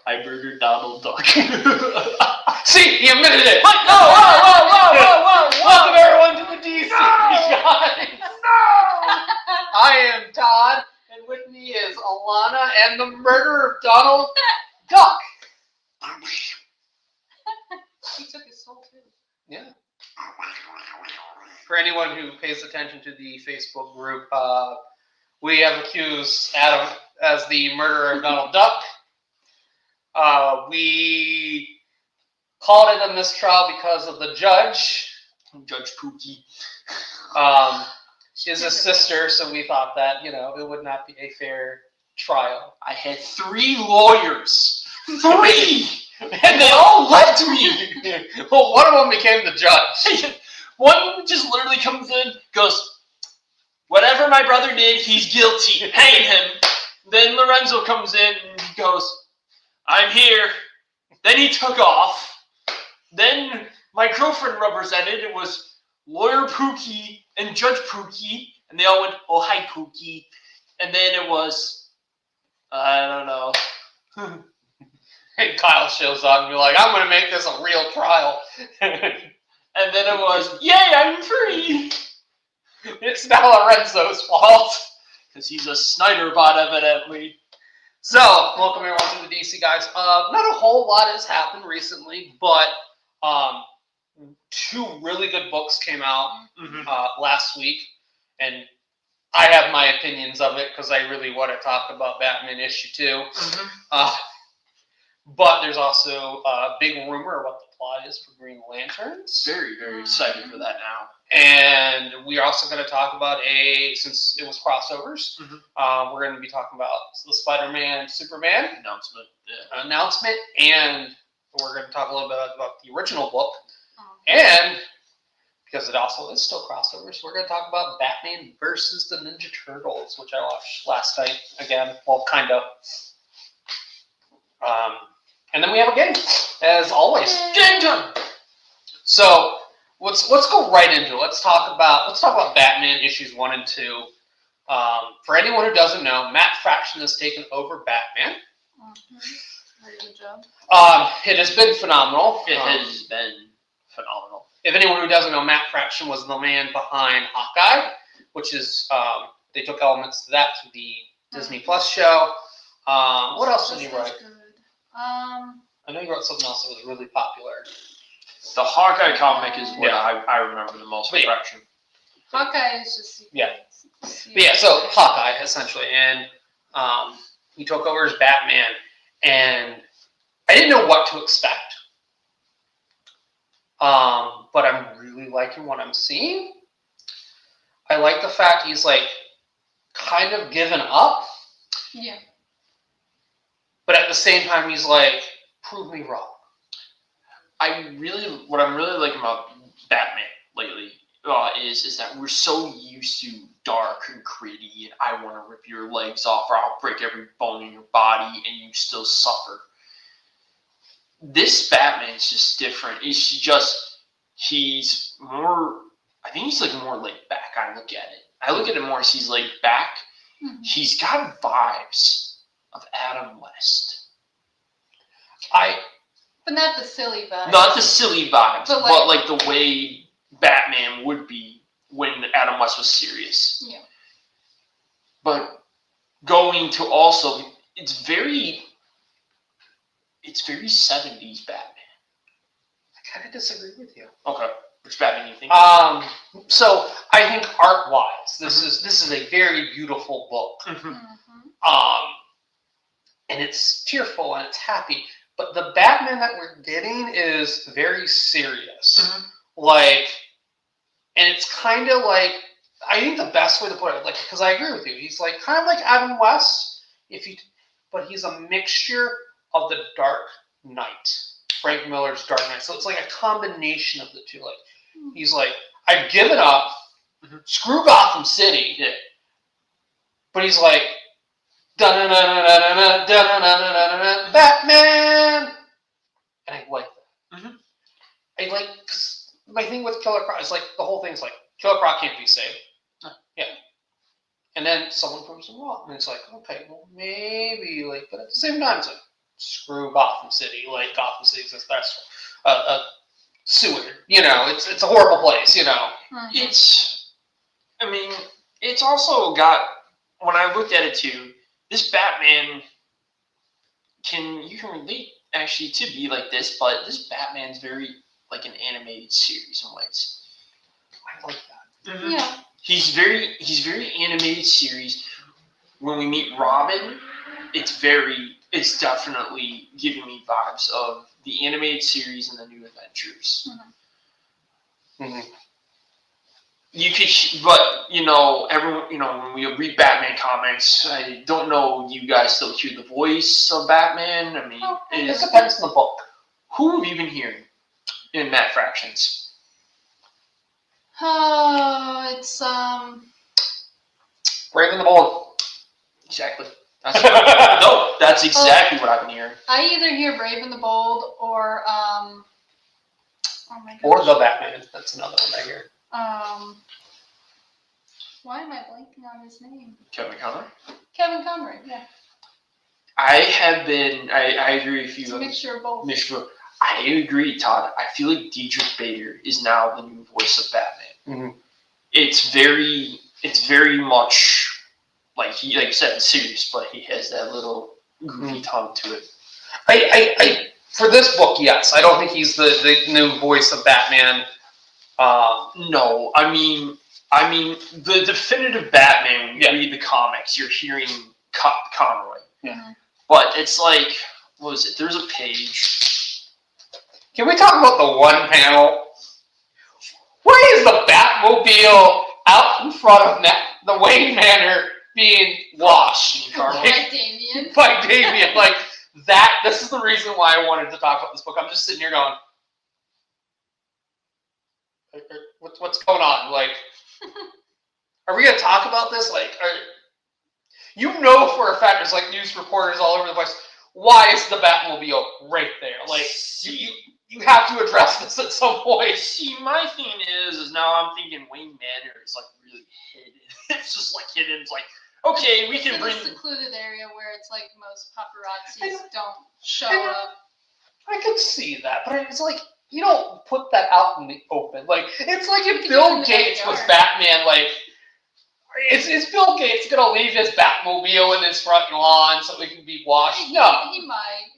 I murdered Donald Duck. See, he admitted it. What? No! Whoa! Welcome everyone to the DC guys. No! I am Todd, and with me is Alanna and the murderer of Donald Duck. He took his soul too. Yeah. For anyone who pays attention to the Facebook group, we have accused Adam as the murderer of Donald Duck. We called it a mistrial because of the judge. Judge Pookie. She's a sister, so we thought that, it would not be a fair trial. I had 3 lawyers. 3! And they all left me. Well, one of them became the judge. One just literally comes in, goes, whatever my brother did, he's guilty. Hang him. Then Lorenzo comes in and he goes, I'm here. Then he took off. Then my girlfriend represented. It was Lawyer Pookie and Judge Pookie. And they all went, oh, hi, Pookie. And then it was, I don't know. And Kyle shows up and be like, I'm going to make this a real trial. And then it was, yay, I'm free. It's now Lorenzo's fault. Because he's a Snyder bot, evidently. So, welcome everyone to the DC guys. Not a whole lot has happened recently, but 2 really good books came out last week. And I have my opinions of it because I really want to talk about Batman issue 2. But there's also a big rumor of what the plot is for Green Lanterns. Very, very excited for that now. And we are also going to talk about since it was crossovers, we're going to be talking about the Spider-Man Superman announcement, and we're going to talk a little bit about the original book. And because it also is still crossovers, we're going to talk about Batman versus the Ninja Turtles, which I watched last night again. Well, kind of. And then we have a game, as always. Game time. So let's go right into it. Let's talk about Batman issues 1 and 2. For anyone who doesn't know, Matt Fraction has taken over Batman. Very good job. It has been phenomenal. It has been phenomenal. If anyone who doesn't know, Matt Fraction was the man behind Hawkeye, which is they took elements to that to the Disney Plus show. What else did he write? Good. I know you wrote something else that was really popular. The Hawkeye comic is what I remember the most. Fraction. Hawkeye is just So Hawkeye essentially, and he took over as Batman, and I didn't know what to expect. But I'm really liking what I'm seeing. I like the fact he's like kind of given up. Yeah. But at the same time, he's like, prove me wrong. What I'm really liking about Batman lately is that we're so used to dark and gritty, and I want to rip your legs off, or I'll break every bone in your body, and you still suffer. This Batman is just different. He's more. I think he's like more laid back. I look at it more as he's laid back. Mm-hmm. He's got vibes of Adam West. But not the silly vibes. Not the silly vibes, but like the way Batman would be when Adam West was serious. Yeah. But going to also, it's very 70s Batman. I kind of disagree with you. Okay. Which Batman you think? So I think art-wise, this is a very beautiful book. And it's tearful and it's happy. But the Batman that we're getting is very serious. And it's kind of like, I think the best way to put it, because I agree with you, he's like kind of like Adam West, but he's a mixture of the Dark Knight, Frank Miller's Dark Knight. So it's like a combination of the two. He's like, I've given up, screw Gotham City, but he's like, Batman, and I like that. I like, cause my thing with Killer Croc is like the whole thing's like Killer Croc can't be saved. Yeah, and then someone proves him wrong, and it's like, okay, well maybe but at the same time it's like screw Gotham City. Like Gotham City's this best a sewer. It's a horrible place. It's also got, when I looked at it too, this Batman you can relate actually to be like this, but this Batman's very like an animated series in ways. I like that. Mm-hmm. Yeah. He's very animated series. When we meet Robin, it's definitely giving me vibes of the animated series and the New Adventures. Mm-hmm. You could, but everyone, when we read Batman comics, I don't know, you guys still hear the voice of Batman? I mean, It depends on the book. Who have you been hearing in Matt Fractions? Oh, it's Brave and the Bold. Exactly. That's exactly what I've been hearing. I either hear Brave and the Bold or oh my gosh. Or the Batman. That's another one I hear. Why am I blanking on his name? Kevin Conroy? Kevin Conroy, yeah. I agree with you. It's a mixture of both. I agree, Todd. I feel like Diedrich Bader is now the new voice of Batman. Mm-hmm. It's very much like you said, serious, but he has that little goofy tongue to it. I for this book, yes. I don't think he's the new voice of Batman. No, I mean the definitive Batman. When you read the comics, you're hearing Conroy. Yeah. But it's like, what was it? There's a page. Can we talk about the one panel? Why is the Batmobile out in front of the Wayne Manor being washed? By Damien. By Damien. Like, that, this is the reason why I wanted to talk about this book. I'm just sitting here going, what's going on? Like, are we going to talk about this? Like, for a fact, there's like news reporters all over the place. Why is the Batmobile right there? Like, you have to address this at some point. See, my thing is now I'm thinking Wayne Manor is like really hidden. It's just like hidden. It's like, okay, we can bring a secluded area where it's like most paparazzis don't show up. I could see that, but it's like, you don't put that out in the open. Like, it's like if Bill Gates was Batman, like, is Bill Gates going to leave his Batmobile in his front lawn so it can be washed? No. He might.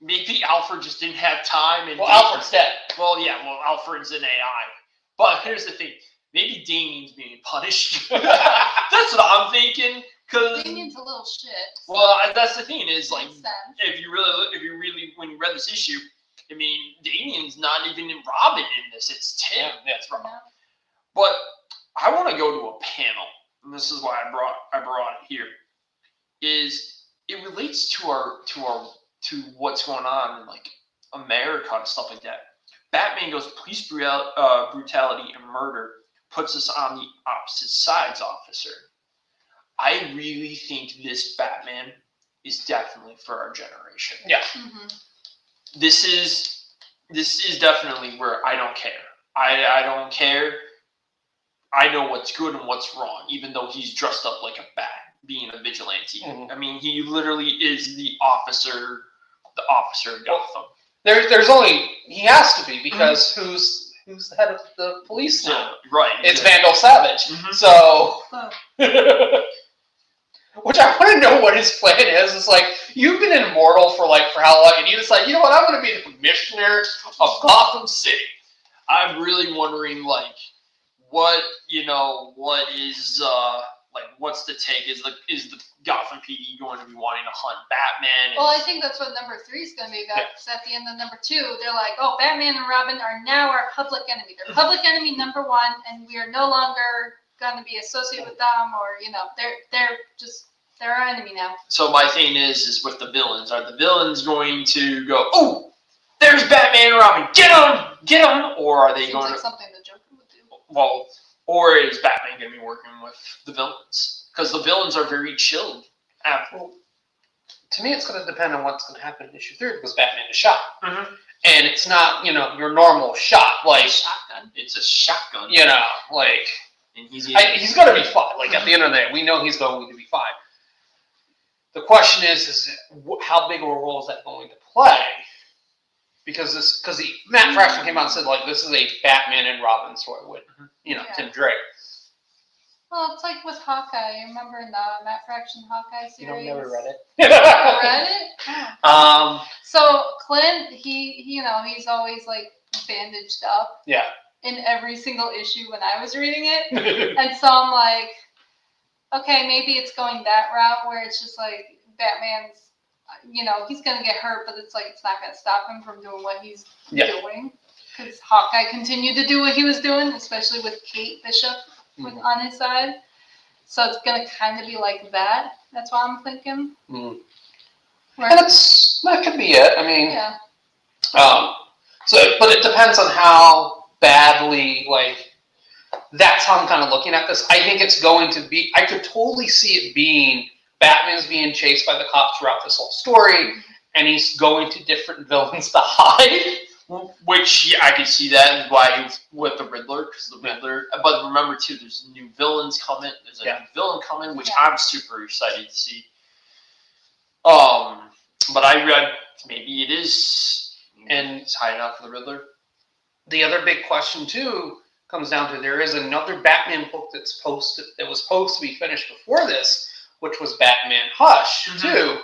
Maybe Alfred just didn't have time. And Alfred's dead. Well, yeah, Alfred's an AI. But here's the thing. Maybe Damien's being punished. That's what I'm thinking. Damien's a little shit. Well, that's the thing is, like, Makes sense. if you really, when you read this issue, I mean, Damien's not even in Robin in this. It's Tim that's Robin. Yeah. But I want to go to a panel, and this is why I brought it here. Is it relates to what's going on in like America and stuff like that. Batman goes, police brutality and murder puts us on the opposite sides, officer. I really think this Batman is definitely for our generation. Yeah. Mm-hmm. This is definitely where I don't care. I don't care. I know what's good and what's wrong, even though he's dressed up like a bat, being a vigilante. Mm-hmm. I mean, he literally is the officer of Gotham. There's only, he has to be, because who's the head of the police now? Right. It's Vandal Savage. Mm-hmm. So, which I want to know what his plan is. It's like, you've been immortal for how long, and you decide, you know what, I'm going to be the commissioner of Gotham City. I'm really wondering, like, what is what's the take? Is the Gotham PD going to be wanting to hunt Batman? Well, I think that's what number 3 is going to be about. Because at the end of number 2, they're like, "Oh, Batman and Robin are now our public enemy. They're public enemy number 1, and we are no longer going to be associated with them, or they're our enemy now." So my thing is with the villains. Are the villains going to go, "Oh, there's Batman and Robin, get him," or are they Seems going like to? something the Joker would do. Well, or is Batman going to be working with the villains? Because the villains are very chilled. Well, to me, it's going to depend on what's going to happen in issue 3, because Batman is shot. Mm-hmm. And it's not, your normal shot. Like, Shotgun. It's a shotgun. Like, and he's going to be fine. Like, at the end of the day, we know he's going to be fine. The question is how big of a role is that going to play? Because Matt Fraction came out and said like this is a Batman and Robin story with Tim Drake. Well, it's like with Hawkeye. You remember in the Matt Fraction Hawkeye series? Never read it. Never read it? Oh. Um. So Clint, he's always like bandaged up. Yeah. In every single issue when I was reading it, and so I'm like, okay, maybe it's going that route where it's just like Batman's, he's gonna get hurt, but it's like it's not gonna stop him from doing what he's doing. Because Hawkeye continued to do what he was doing, especially with Kate Bishop on his side. So it's gonna kind of be like that. That's what I'm thinking. Mm. That could be it. I mean, yeah. But it depends on how badly that's how I'm kind of looking at this. I think it's going to be. I could totally see it being Batman's being chased by the cops throughout this whole story, and he's going to different villains to hide. Which I could see that and why he was with the Riddler, because the Riddler. But remember too, there's new villains coming. There's a new villain coming, which I'm super excited to see. But I read maybe it is, and it's high enough for the Riddler. The other big question too comes down to there is another Batman book that was supposed to be finished before this, which was Batman Hush too,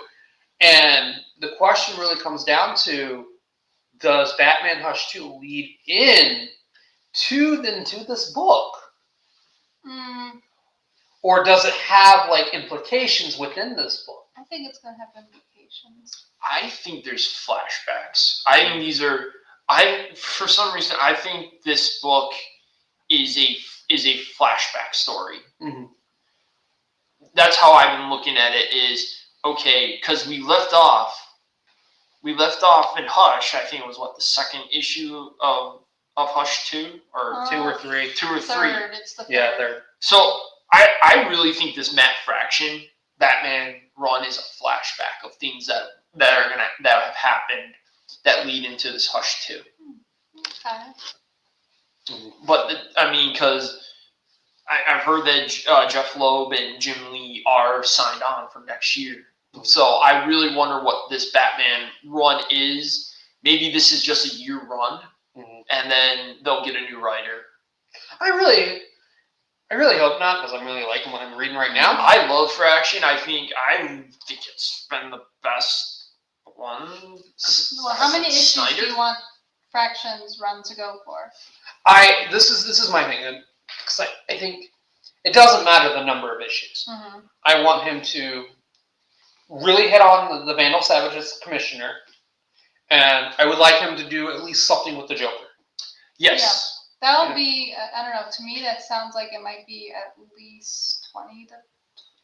and the question really comes down to. Does Batman Hush 2 lead into this book? Or does it have implications within this book? I think it's going to have implications. I think there's flashbacks. I think for some reason, I think this book is a flashback story. Mm-hmm. That's how I've been looking at it is, okay, because we left off in Hush. I think it was the second issue of Hush 2 or 2 or 3. 2 or 3. Third, it's the third. Yeah, third. So I really think this Matt Fraction Batman run is a flashback of things that have happened that lead into this Hush 2. Okay. But because I've heard that Jeff Loeb and Jim Lee are signed on for next year. So I really wonder what this Batman run is. Maybe this is just a year run, and then they'll get a new writer. I really hope not, because I'm really liking what I'm reading right now. I love Fraction. I think it's been the best one. Well, how many issues do you want Fraction's run to go for? This is my thing, because I think it doesn't matter the number of issues. Mm-hmm. I want him to really hit on the Vandal Savage's commissioner, and I would like him to do at least something with the Joker. Yes. Yeah. That'll be, I don't know, to me that sounds like it might be at least 20 to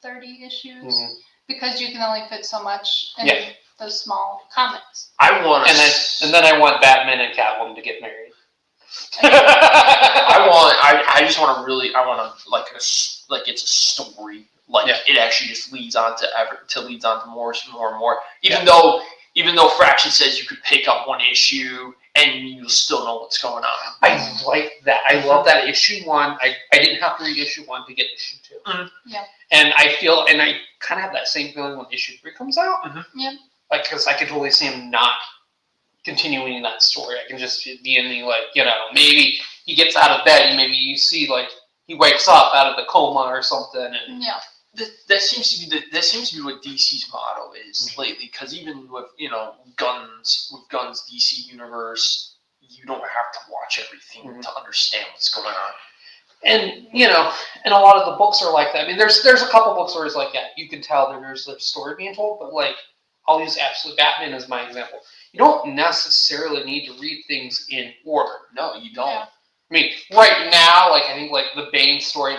30 issues, because you can only fit so much in those small comics. I want and then I want Batman and Catwoman to get married. I just want to really, it's a story. It actually just leads on to more and more. Even though Fraction says you could pick up one issue and you'll still know what's going on. I like that. I love that issue 1. I didn't have to read issue 1 to get issue 2. Mm-hmm. Yeah. And I kind of have that same feeling when issue 3 comes out. Mm-hmm. Yeah. Because I could totally see him not continuing that story. I can just be in the maybe he gets out of bed and maybe you see he wakes up out of the coma or something. And that seems to be what DC's motto is lately. Because even with Gunn's DC universe, you don't have to watch everything to understand what's going on. And and a lot of the books are like that. I mean, there's a couple books where it's you can tell that there's a story being told, but I'll use Absolute Batman as my example. You don't necessarily need to read things in order. No, you don't. Yeah. I mean, right now, I think the Bane story, you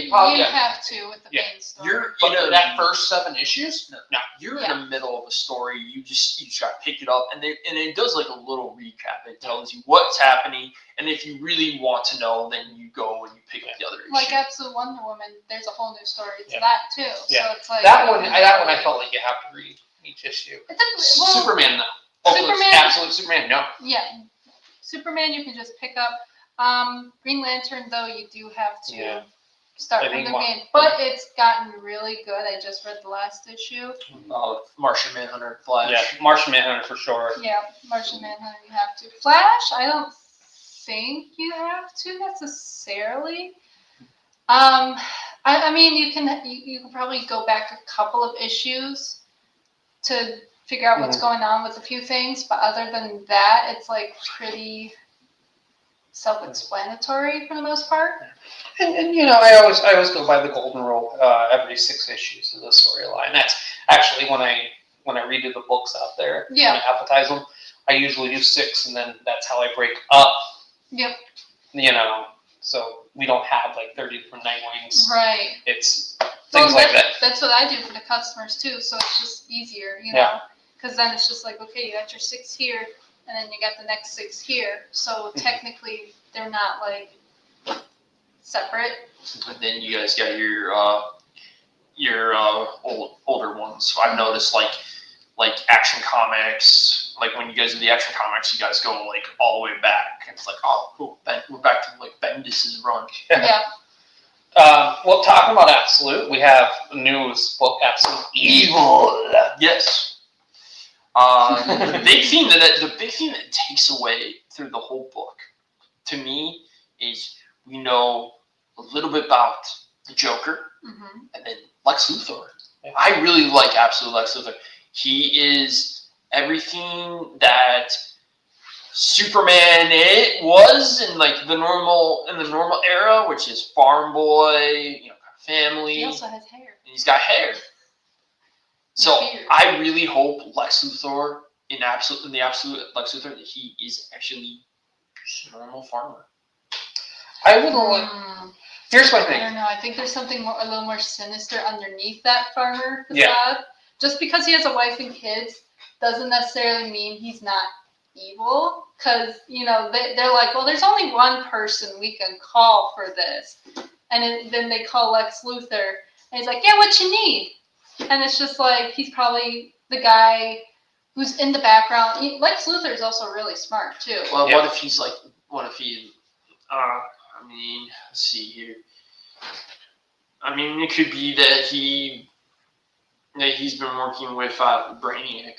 probably have to with the Bane story. But that first 7 issues, no, you're in the middle of a story. You just got to pick it up, and it does a little recap. It tells you what's happening, and if you really want to know, then you go and you pick up the other issue. Absolute Wonder Woman, there's a whole new story to that too. Yeah. So it's that one I felt like you have to read each issue. Superman, no. Superman, Absolute Superman, no. Yeah, Superman you can just pick up. Green Lantern though you do have to start I from think the one- beginning. But it's gotten really good. I just read the last issue. Martian Manhunter, Flash. Yeah, Martian Manhunter for sure. Yeah, Martian Manhunter, you have to. Flash, I don't think you have to necessarily. I mean, you can probably go back a couple of issues to figure out what's going on with a few things, but other than that, it's like pretty self-explanatory for the most part. And you know, I always go by the golden rule. Every 6 issues of the storyline. That's actually when I redo the books out there. Yeah. When I advertise them, I usually do 6, and then that's how I break up. Yep. You know, so we don't have like 30 different Nightwings. Right. It's things like that. That's what I do for the customers too, so it's just easier, you know? Yeah. Because then it's just like, okay, you got your 6 here, and then you got the next 6 here. So technically, they're not like separate. And then you guys got your older ones. So I've noticed like Action Comics, like when you guys do the Action Comics, you guys go like all the way back. And it's like, oh, cool, we're back to like Bendis's run. Yeah. Well, talking about Absolute, we have the newest book, Absolute Evil. Yes. The big thing that takes away through the whole book, to me, is we know a little bit about the Joker and then Lex Luthor. Yeah. I really like Absolute Lex Luthor. He is everything that Superman was in like the normal era, which is farm boy, family. He also has hair. And he's got hair. So Beard. I really hope Lex Luthor in the absolute Lex Luthor that he is actually just a normal farmer. I would like. Here's my I thing. don't know. I think there's something a little more sinister underneath that farmer facade. Yeah. Just because he has a wife and kids doesn't necessarily mean he's not evil. Because, they're like, well, there's only one person we can call for this. And then they call Lex Luthor. And he's like, yeah, what you need? And it's just like, he's probably the guy who's in the background. Lex Luthor is also really smart, too. Well, Yeah. what if let's see here. I mean, it could be that he's been working with Brainiac.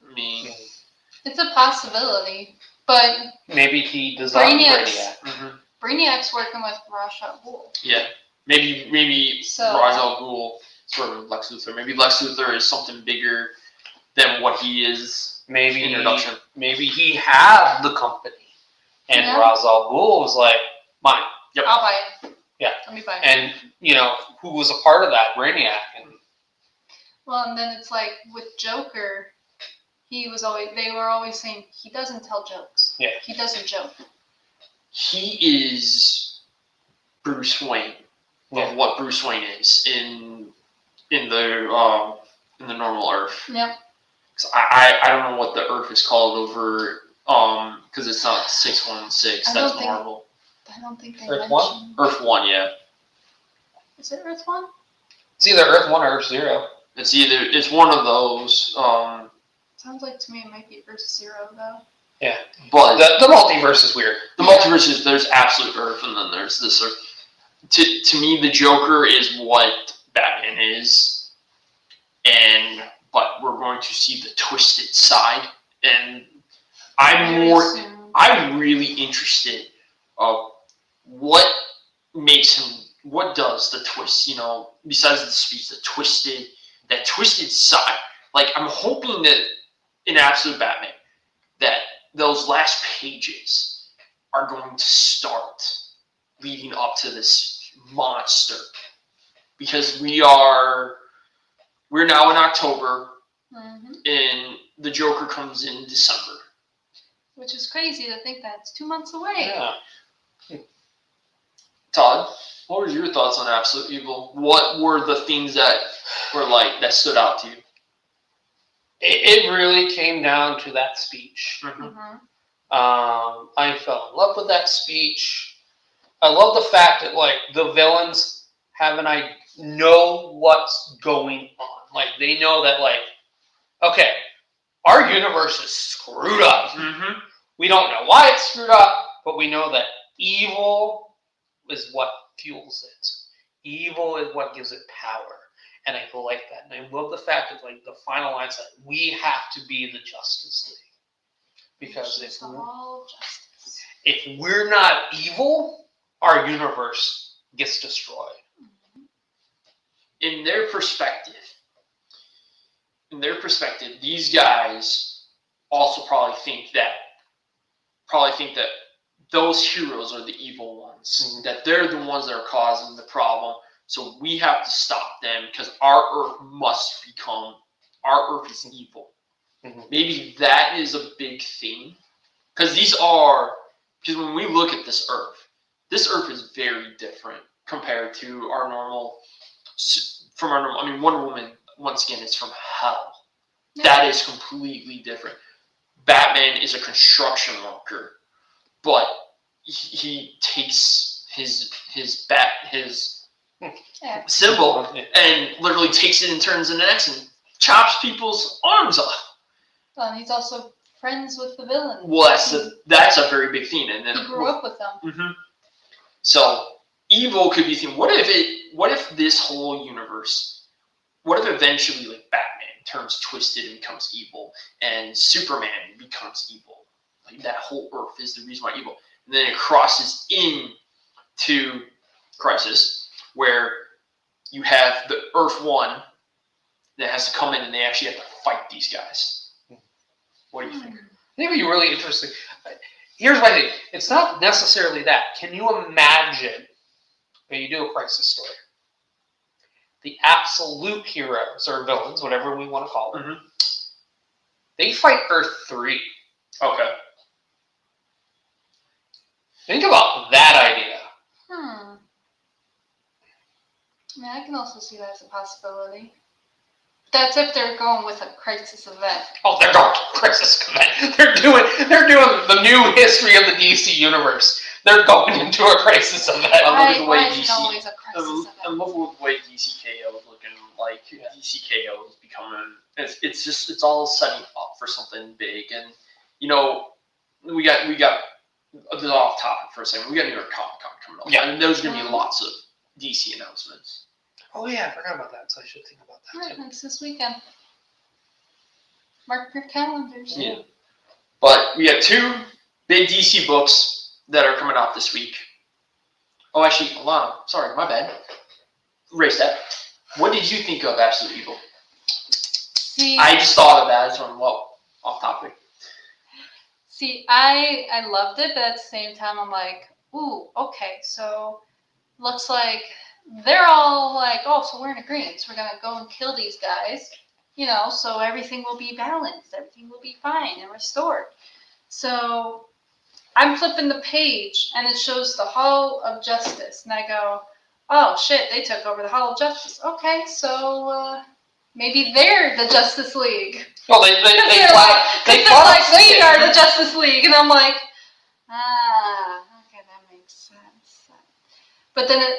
I mean, It's a possibility. But Maybe he designed Brainiac's- Brainiac. Brainiac's working with Ra's al Ghul. yeah, maybe So- Ra's al Ghul sort of Lex Luthor. Maybe Lex Luthor is something bigger than what he is. Maybe Introduction. Maybe he had the company, and Yeah. Ra's al Ghul was like, mine. Yep. I'll buy it. Yeah. Let me buy it. And who was a part of that? Brainiac. And Well, and then it's like with Joker, they were always saying he doesn't tell jokes. Yeah. He doesn't joke. He is Bruce Wayne Yeah. of what Bruce Wayne is in the normal Earth. Yep. 'Cause I don't know what the Earth is called over because it's not 616. I don't That's think- Marvel. I don't think they Earth mentioned. Earth 1, yeah. Is it Earth 1? it's either Earth 1 or Earth 0. It's one of those. Sounds like to me it might be Earth 0 though. But The multiverse is weird. the multiverse is there's absolute Earth and then there's this Earth. To me, the Joker is what Batman is, but we're going to see the twisted side, and Very soon. I'm really interested of what makes him. What does the twist? Besides the speech, that twisted side. Like I'm hoping that in Absolute Batman, that those last pages are going to start leading up to this monster, because we're now in October Mhm. and the Joker comes in December. Which is crazy to think that it's 2 months away. Yeah. Todd, what were your thoughts on Absolute Evil? What were the things that were that stood out to you? It really came down to that speech. Mhm. I fell in love with that speech. I love the fact that the villains know what's going on. They know that okay, our universe is screwed up. Mm-hmm. We don't know why it's screwed up, but we know that evil is what fuels it. Evil is what gives it power. And I like that. And I love the fact that like the final line said, we have to be the Justice League. Because if we're not evil, our universe gets destroyed. In their perspective, these guys also probably think that those heroes are the evil ones, that they're the ones that are causing the problem. So we have to stop them because our Earth is evil. Mm-hmm. Maybe that is a big thing. Because when we look at this Earth is very different compared to our normal. I mean, Wonder Woman, once again, is from hell. Yeah. That is completely different. Batman is a construction worker, but he takes his symbol and literally takes it and turns it into an axe and chops people's arms off. Well, and he's also friends with the villain. Well, that's a very big theme, and then he grew up with them. Mm-hmm. So evil could be theme. What if this whole universe? What if eventually, like, Batman turns twisted and becomes evil, and Superman becomes evil? Like, that whole Earth is the reason why evil. And then it crosses into Crisis, where you have the Earth One that has to come in, and they actually have to fight these guys. What do you think? I think it would be really interesting. Here's my thing. It's not necessarily that. Can you imagine when you do a Crisis story? The absolute heroes or villains, whatever we want to call them, they fight Earth 3. Okay. Think about that idea. I mean, I can also see that as a possibility. That's if they're going with a crisis event. Oh, they're going to a crisis event. They're doing the new history of the DC universe. They're going into a crisis event. Why is it always a crisis event? I'm loving the way DCKO is looking. Like, DCKO is becoming. It's all setting up for something big. And we got this is off topic for a second. We got New York Comic-Con coming up. Yeah, and there's gonna be lots of DC announcements. Oh yeah, I forgot about that. So I should think about that too. It's this weekend. Mark your calendars. Yeah. But we got 2 big DC books that are coming out this week. Oh, actually, Alanna, sorry, my bad. Erase that. What did you think of Absolute Evil? See, I just thought of that. It's off topic. See, I loved it, but at the same time, I'm like, ooh, okay, so looks like they're all like, oh, so we're in agreement. We're going to go and kill these guys, so everything will be balanced. Everything will be fine and restored. So I'm flipping the page, and it shows the Hall of Justice. And I go, oh, shit, they took over the Hall of Justice. Okay, so maybe they're the Justice League. Well, they we are the Justice League. And I'm like, okay, that makes sense. But then it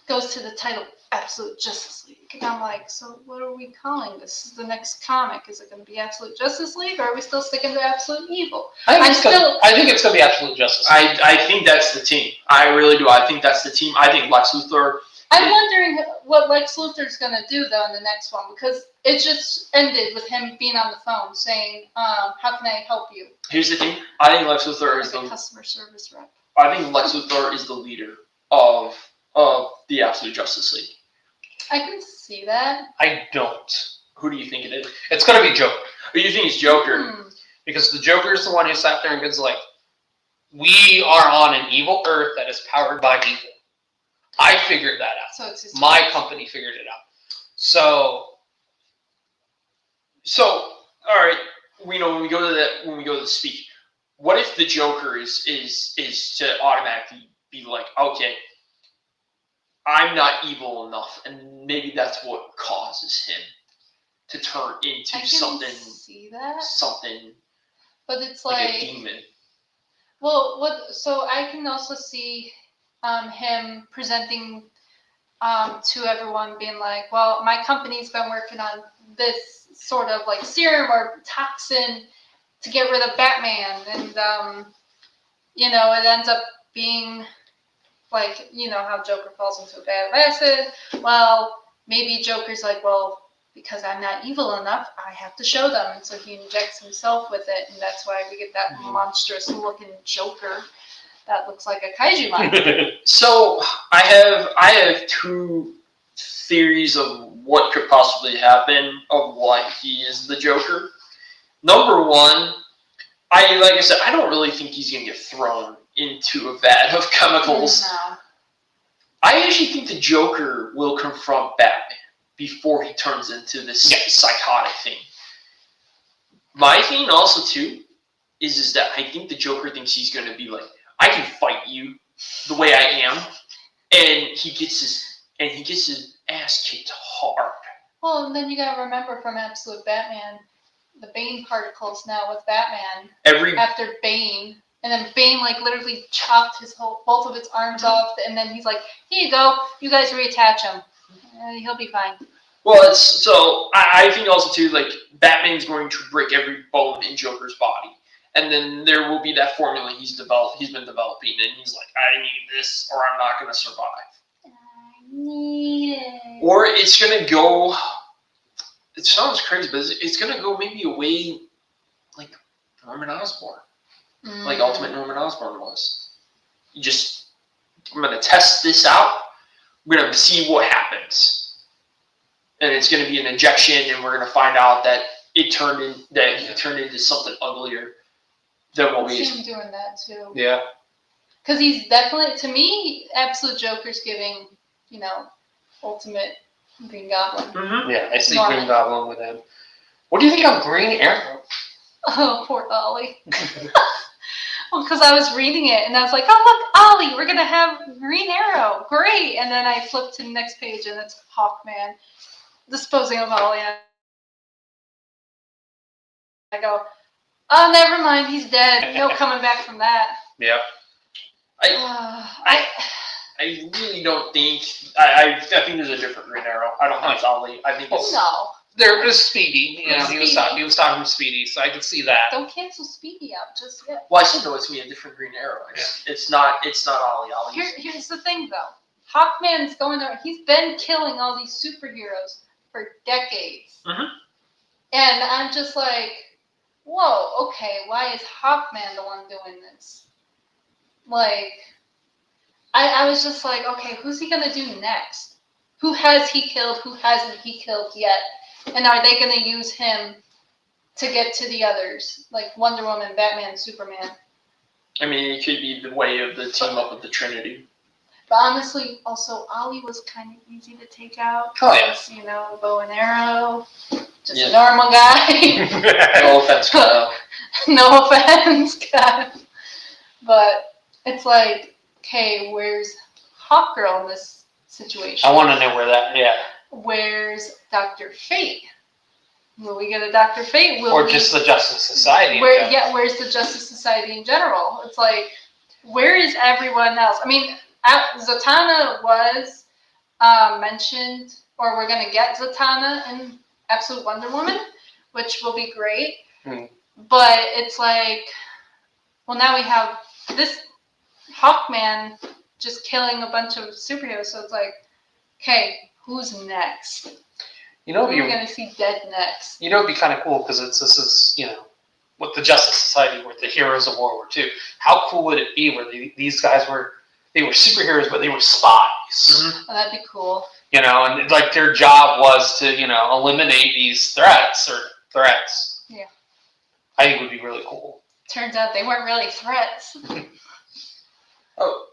goes to the title, Absolute Justice League. And I'm like, so what are we calling this? Is the next comic? Is it going to be Absolute Justice League, or are we still sticking to Absolute Evil? I think it's going to be Absolute Justice League. I think that's the team. I really do. I think that's the team. I think Lex Luthor. I'm wondering what Lex Luthor's going to do, though, in the next one, because it just ended with him being on the phone saying, how can I help you? Here's the thing. I think Lex Luthor is the customer service rep. I think Lex Luthor is the leader of the Absolute Justice League. I can see that. I don't. Who do you think it is? It's going to be Joker. Who do you think is Joker? Because the Joker is the one who sat there and goes like, we are on an evil Earth that is powered by evil. I figured that out. So it's my company figured it out. So, all right. We know when we go to the speech, what if the Joker is to automatically be like, okay, I'm not evil enough, and maybe that's what causes him to turn into something. See that? Something. But it's like a demon. Well, so I can also see him presenting to everyone, being like, well, my company's been working on this sort of like serum or toxin to get rid of Batman, and it ends up being Like, you know how Joker falls into a bad acid? Well, maybe Joker's like, well, because I'm not evil enough, I have to show them. And so he injects himself with it, and that's why we get that monstrous looking Joker that looks like a kaiju monster. So I have two theories of what could possibly happen of why he is the Joker. Number one, like I said, I don't really think he's gonna get thrown into a vat of chemicals. No. I actually think the Joker will confront Batman before he turns into this psychotic thing. My thing also too is that I think the Joker thinks he's gonna be like, I can fight you the way I am, and he gets his ass kicked hard. Well, and then you gotta remember from Absolute Batman, the Bane particles now with Batman. After Bane, and then Bane like literally chopped both of its arms off, and then he's like, "Here you go, you guys reattach him, he'll be fine." Well, I think also too, like, Batman's going to break every bone in Joker's body, and then there will be that formula he's been developing, and he's like, I need this, or I'm not going to survive. I need it. Or it's going to go. It sounds crazy, but it's going to go maybe a way like Norman Osborn. Like Ultimate Norman Osborn was. I'm going to test this out. We're going to see what happens. And it's going to be an injection, and we're going to find out that he turned into something uglier than what we. I see him doing that too. Yeah. Because he's definitely, to me, Absolute Joker's giving, Ultimate Green Goblin. Mm-hmm. Yeah, I see Green Goblin with him. What do you think of Green Arrow? Oh, poor Ollie. Well, because I was reading it, and I was like, oh, look, Ollie, we're going to have Green Arrow. Great. And then I flipped to the next page, and it's Hawkman disposing of Ollie. I go, oh, never mind, he's dead. No coming back from that. Yep. I really don't think. I think there's a different Green Arrow. I don't think it's Ollie. I think it's. No. There was Speedy. He was talking to Speedy, so I could see that. Don't cancel Speedy out just yet. Well, I said no. It's me, a different Green Arrow. It's not Ollie. Here's the thing, though. Hawkman's going there. He's been killing all these superheroes for decades, and I'm just like, whoa, okay. Why is Hawkman the one doing this? Like, I was just like, okay, who's he gonna do next? Who has he killed? Who hasn't he killed yet? And are they gonna use him to get to the others, like Wonder Woman, Batman, Superman? I mean, it could be the way of the team up with the Trinity. But honestly, also Ollie was kind of easy to take out. Oh yeah. Bow and arrow, just a normal guy. No offense, Kyle. No offense, Kyle. But it's like, okay, where's Hawkgirl in this situation? I want to know where that. Yeah. Where's Dr. Fate? Will we get a Dr. Fate? Just the Justice Society. Where's the Justice Society in general? It's like, where is everyone else? I mean, Zatanna was mentioned, or we're going to get Zatanna in Absolute Wonder Woman, which will be great. But it's like, well, now we have this Hawkman just killing a bunch of superheroes. So it's like, okay, who's next? Who are we going to see dead next? It'd be kind of cool because this is with the Justice Society, with the heroes of World War II. How cool would it be where these guys were superheroes, but they were spies? Oh, that'd be cool. And like their job was to eliminate these threats. Yeah. I think it would be really cool. Turns out they weren't really threats. Oh,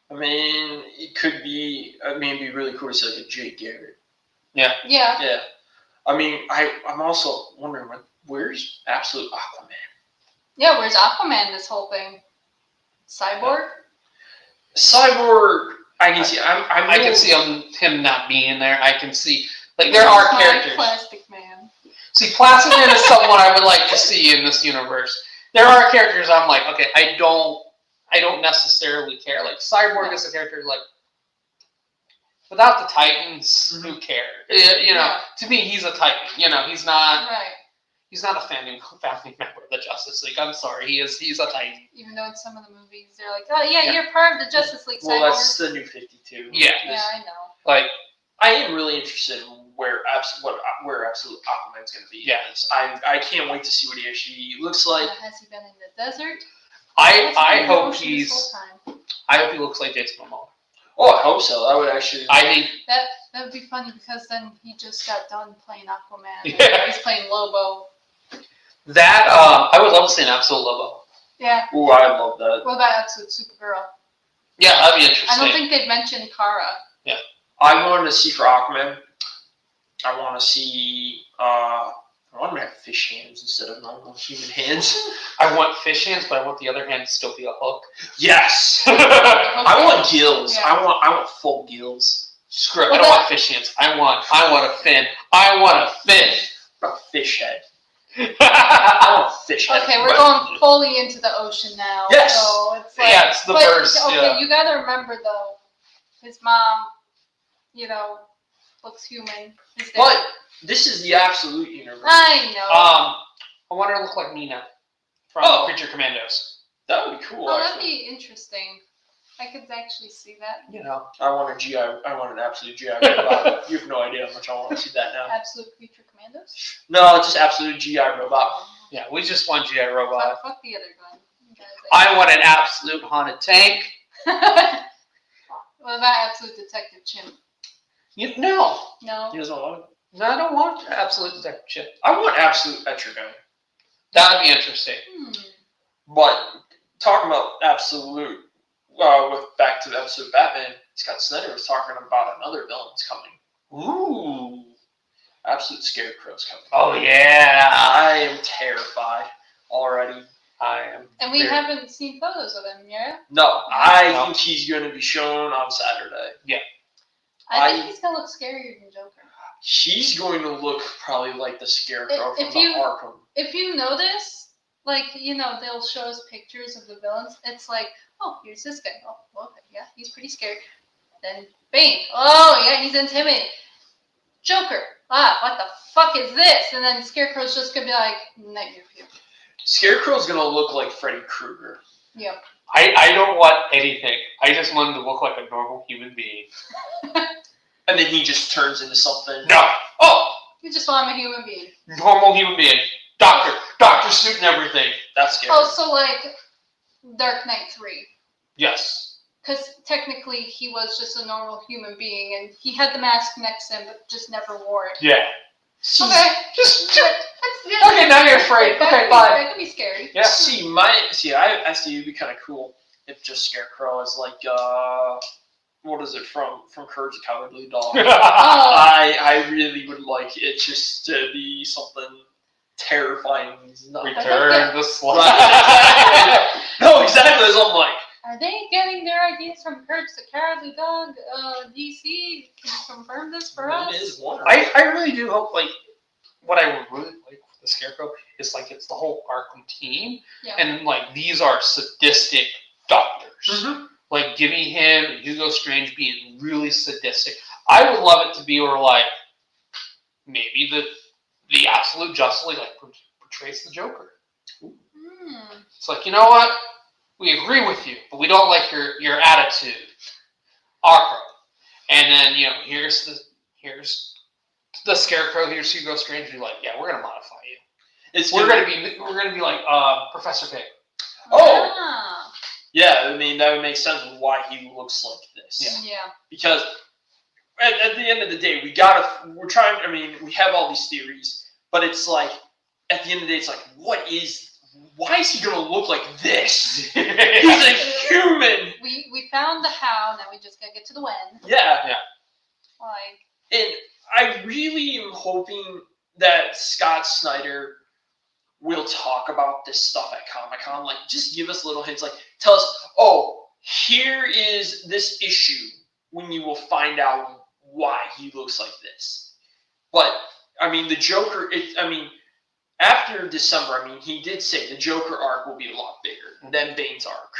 I mean, it could be. I mean, it'd be really cool to see like a Jake Garrett. Yeah. Yeah. I mean, I'm also wondering, where's Absolute Aquaman? Yeah, where's Aquaman? This whole thing. Cyborg. Cyborg. I can see. I can see him not being there. I can see there are characters. Plastic Man. See, Plastic Man is someone I would like to see in this universe. There are characters I'm like, okay, I don't necessarily care. Like Cyborg is a character like without the Titans, who cares? To me, he's a Titan. He's not. Right. He's not a founding member of the Justice League. I'm sorry. He's a Titan. Even though in some of the movies they're like, oh yeah, you're part of the Justice League. Well, Cyborg. that's the new 52. Yeah. Yeah, I know. Like, I am really interested in where Absolute Aquaman's going to be. Yeah. I can't wait to see what he actually looks like. Has he been in the desert? I hope This he's. whole time. I hope he looks like Jason Momoa. Oh, I hope so. I would actually. I think That would be funny because then he just got done playing Aquaman. And Yeah. he's playing Lobo. that I would love to see an Absolute Lobo. Yeah. Ooh, I love that. What about Absolute Supergirl? Yeah, that'd be interesting. I don't think they've mentioned Kara. I wanted to see for Aquaman. I want to see. I want him to have fish hands instead of normal human hands. I want fish hands, but I want the other hand to still be a hook. Yes. Okay. I want gills. Yeah. I want full gills. Screw it. Well, I don't want fish hands. I want a fin. I want a fin. A fish head. I want a fish head. Okay, we're but- going fully into the ocean now. Yes. So it's like, Yeah, it's the but, verse. Okay, Yeah. you gotta remember though, his mom, looks human. Is there. But this is the absolute universe. I know. I want her to look like Nina from Oh. Creature Commandos. That would be cool. Oh, that'd actually. be interesting. I could actually see that. You know. I want an absolute GI robot. You have no idea how much I want to see that now. Absolute Creature Commandos. No, just absolute GI robot. Yeah, we just want GI Robot. Fuck the other gun. You guys I want an absolute haunted tank. What about Absolute Detective Chimp? No. No. He doesn't want it. No, I don't want absolute detective chip. I want absolute Etrigan. That would be interesting. But talking about absolute, with back to the episode Batman, Scott Snyder was talking about another villain's coming. Ooh. Absolute Scarecrow's coming. Oh yeah. I am terrified already. I am. And we very- haven't seen photos of him yet. No, I No. think he's going to be shown on Saturday. I think he's gonna look scarier than Joker. He's going to look probably like the Scarecrow If from you- the Arkham. If you notice, they'll show us pictures of the villains. It's like, oh, here's this guy. Oh, okay, yeah, he's pretty scary. Then Bane. Oh, yeah, he's intimidating. Joker. What the fuck is this? And then Scarecrow's just gonna be like, Nightmare Fuel. Scarecrow's going to look like Freddy Krueger. Yep. I don't want anything. I just want him to look like a normal human being. And then he just turns into something. No. Oh, You just want him a human being. normal human being. Doctor suit and everything. That's scary. Oh, so like Dark Knight 3. Yes. Because technically he was just a normal human being and he had the mask next to him but just never wore it. Yeah. Okay. Just. Okay, now you're afraid. Okay, bye. That could be scary. Yeah. I see it'd be kind of cool if just Scarecrow is like what is it from Courage the Cowardly Dog. Oh, I really would like it just to be something terrifying. Return the slide. No, exactly. As I'm like, are they getting their ideas from Courage the Cowardly Dog? DC, can you confirm this for us? it is one. I really do hope, what I would really like with the Scarecrow is, it's the whole Arkham team. Yeah. And, these are sadistic doctors. Mhm. Give me him and Hugo Strange being really sadistic. I would love it to be where, maybe the Absolute Justice League, portrays the Joker. It's like, you know what? We agree with you, but we don't like your attitude. Arkham. And then, here's the Scarecrow, here's Hugo Strange, and you're like, yeah, we're gonna modify you. We're gonna be like Professor Pig. Oh! Ah, Yeah, I mean that would make sense with why he looks like this. yeah. Because at the end of the day, we have all these theories, but it's like at the end of the day, it's like, why is he gonna look like this? He's a human. We found the how, now we just gotta get to the when. Yeah. Like, And I really am hoping that Scott Snyder will talk about this stuff at Comic-Con. Just give us little hints. Tell us, oh, here is this issue when you will find out why he looks like this. But, the Joker, after December, he did say the Joker arc will be a lot bigger than Bane's arc.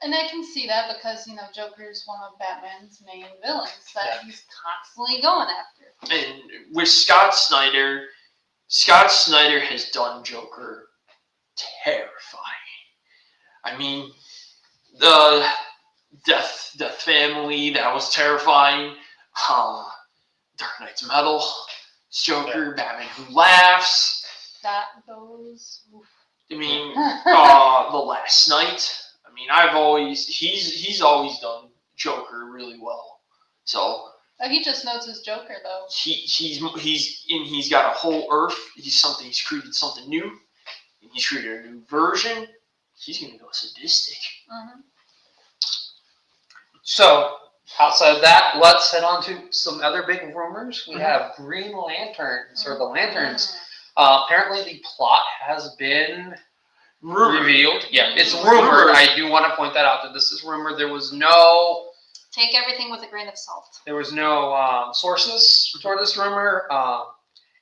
and I can see that because, Joker's one of Batman's main villains that he's constantly going after. And with Scott Snyder, Scott Snyder has done Joker terrifying. I mean, the Death Family, that was terrifying. Dark Knight's Metal, Joker, Batman Who Laughs. Those. I mean, The Last Night. I mean, he's always done Joker really well. So. He just knows his Joker though. He's got a whole Earth. He's created something new. And he's created a new version. He's gonna go sadistic. Mm-hmm. So, outside of that, let's head on to some other big rumors. We have Green Lanterns, or the Lanterns. Apparently, the plot has been revealed. Yeah, it's rumored. I do want to point that out, that this is rumored. There was no... Take everything with a grain of salt. There was no sources for this rumor.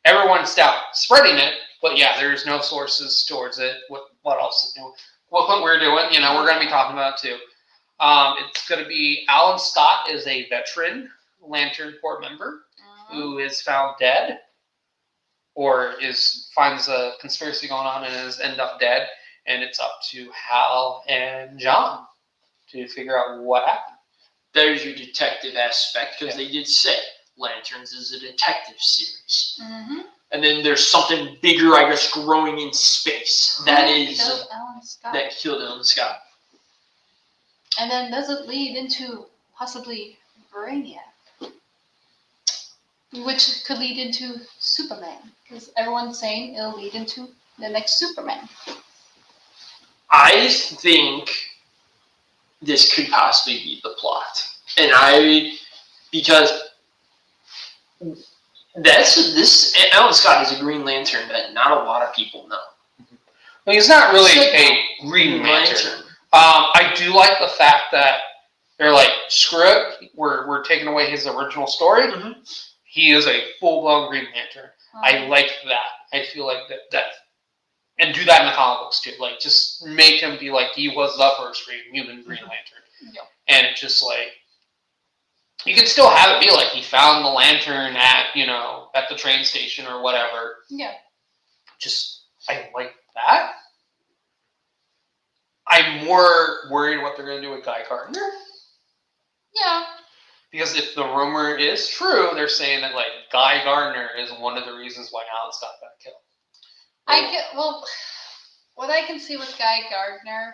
Everyone's spreading it, but yeah, there's no sources towards it. What else is new? What we're doing, we're going to be talking about it too. It's going to be Alan Scott is a veteran Lantern Corps member who is found dead, or finds a conspiracy going on and is end up dead, and it's up to Hal and John to figure out what happened. There's your detective aspect, because they did say Lanterns is a detective series. Mm-hmm. And then there's something bigger, I guess, growing in space. That killed Alan Scott. That killed Alan Scott. And then does it lead into possibly Brainiac? Which could lead into Superman. Because everyone's saying it'll lead into the next Superman. I think this could possibly be the plot. Because Alan Scott is a Green Lantern that not a lot of people know. Well, he's not really a Green Lantern. I do like the fact that they're like, screw it, we're taking away his original story. Mm-hmm. He is a full-blown Green Lantern. I like that. I feel like that, and do that in the comic books too. Like, just make him be like he was the first human Green Lantern. Yeah. And just like, you can still have it be like he found the lantern at the train station or whatever. Yeah. I like that. I'm more worried what they're going to do with Guy Gardner. Yeah. Because if the rumor is true, they're saying that like Guy Gardner is one of the reasons why Alan Scott got killed. What I can see with Guy Gardner,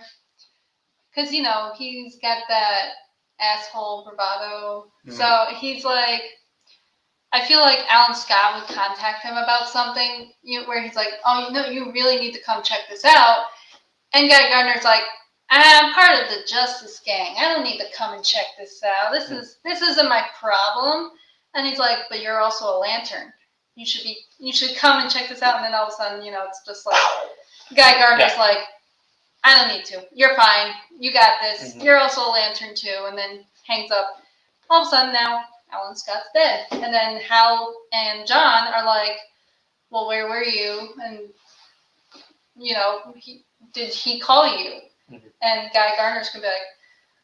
because he's got that asshole bravado. Mm-hmm. So he's like, I feel like Alan Scott would contact him about something where he's like, oh, you really need to come check this out. And Guy Gardner's like, I'm part of the Justice Gang. I don't need to come and check this out. This isn't my problem. And he's like, but you're also a Lantern. You should come and check this out. And then all of a sudden, it's just like, Guy Gardner's like, I don't need to. You're fine. You got this. Mm-hmm. You're also a Lantern too. And then hangs up. All of a sudden now, Alan Scott's dead. And then Hal and John are like, well, where were you? And, did he call you? Mm-hmm. And Guy Gardner's going to be like,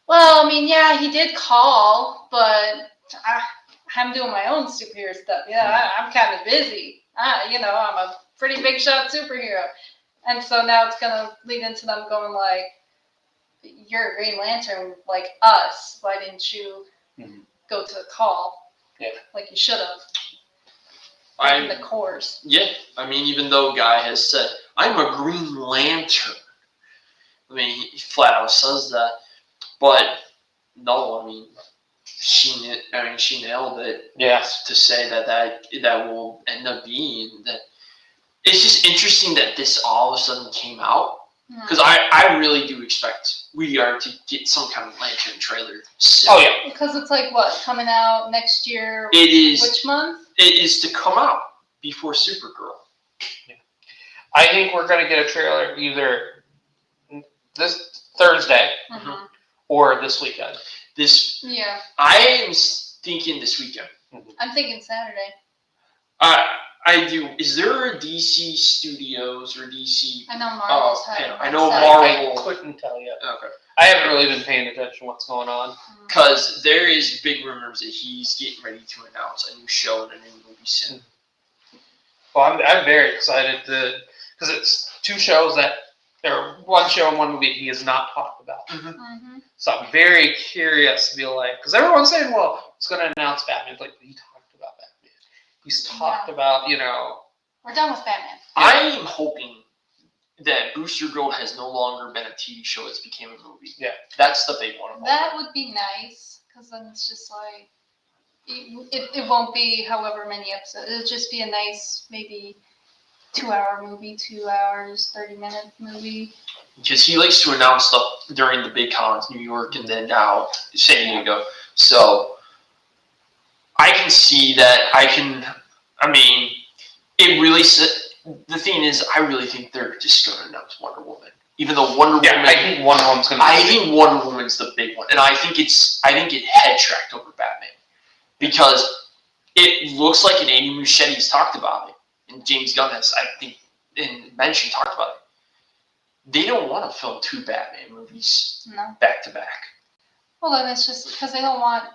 well, I mean, yeah, he did call, but I'm doing my own superhero stuff. Yeah, I'm kind of busy. I'm a pretty big shot superhero. And so now it's going to lead into them going like, you're a Green Lantern like us. Why didn't you go to the call? Yeah. Like you should have. In the course. Yeah. I mean, even though Guy has said, I'm a Green Lantern. I mean, he flat out says that. But no, I mean, she nailed it. Yes. To say that will end up being that. It's just interesting that this all of a sudden came out. Because I really do expect we are to get some kind of Lantern trailer soon. Oh, yeah. Because it's like, what, coming out next year? It is. Which month? It is to come out before Supergirl. Yeah. I think we're going to get a trailer either this Thursday or this weekend. Yeah. I am thinking this weekend. I'm thinking Saturday. I do. Is there a DC Studios or DC? I know Marvel's I know Marvel. I couldn't tell you. Okay. I haven't really been paying attention to what's going on. Because there is big rumors that he's getting ready to announce a new show and a new movie soon. Well, I'm very excited because it's two shows or one show and one movie he has not talked about. Mm-hmm. So I'm very curious to be like, because everyone's saying, well, it's going to announce Batman. It's like, he talked about Batman. He's talked about, We're done with Batman. I'm hoping that Booster Gold has no longer been a TV show. It's became a movie. Yeah. That's the big one. That would be nice, because then it's just like, it won't be however many episodes. It'll just be a nice, maybe 2-hour movie, 2 hours, 30-minute movie. Because he likes to announce stuff during the big cons, New York and then now San Diego. So I can see that. It really. The thing is, I really think they're just going to announce Wonder Woman. Even though Wonder Woman. I think Wonder Woman's going to. I think Wonder Woman's the big one, and I think it head tracked over Batman because it looks like an Andy Muschietti's talked about it, and James Gunn has, I think, mentioned talked about it. They don't want to film 2 Batman movies back to back. Well, then it's just because they don't want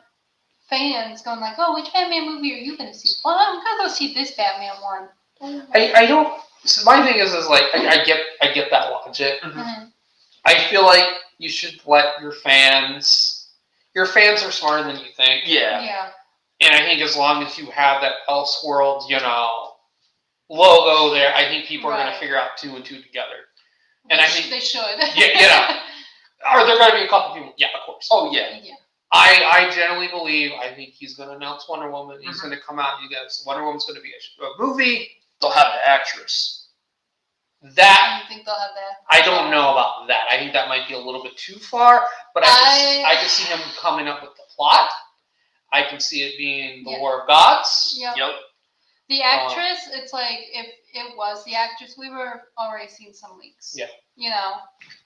fans going like, oh, which Batman movie are you going to see? Well, I'm going to go see this Batman one. I don't. So my thing is like I get that logic. Mm-hmm. I feel like you should let your fans. Your fans are smarter than you think. Yeah. And I think as long as you have that Elseworlds, logo there, I think people are going to figure out 2 and 2 together. And I think they should. Are there going to be a couple people? Yeah, of course. Oh yeah. I generally believe. I think he's going to announce Wonder Woman. He's going to come out. You guys, Wonder Woman's going to be a movie. They'll have the actress. That I think they'll have that. I don't know about that. I think that might be a little bit too far. But I can see him coming up with the plot. I can see it being the War of Gods. Yep. The actress, it's like if it was the actress, we were already seeing some leaks. Yeah.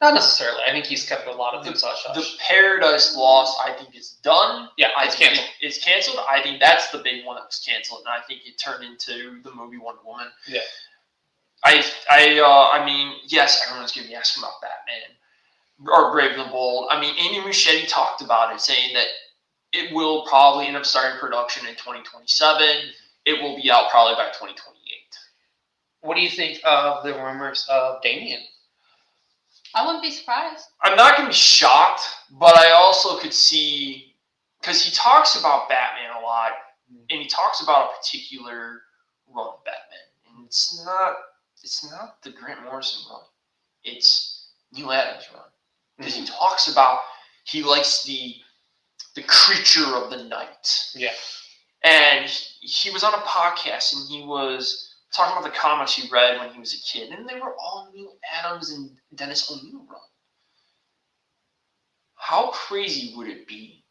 Not necessarily. I think he's kept a lot of things hush hush. The Paradise Lost, I think, is done. Yeah, it's canceled. It's canceled. I think that's the big one that was canceled, and I think it turned into the movie Wonder Woman. Yeah. I mean, yes, everyone's going to be asking about Batman or Brave and the Bold. I mean, Andy Muschietti talked about it, saying that it will probably end up starting production in 2027. It will be out probably by 2028. What do you think of the rumors of Damien? I wouldn't be surprised. I'm not going to be shocked, but I also could see, because he talks about Batman a lot, and he talks about a particular run of Batman, and it's not the Grant Morrison run. It's Neil Adams' run. Because he talks about, he likes the creature of the night. Yeah. And he was on a podcast, and he was talking about the comics he read when he was a kid, and they were all Neil Adams and Dennis O'Neil run. How crazy would it be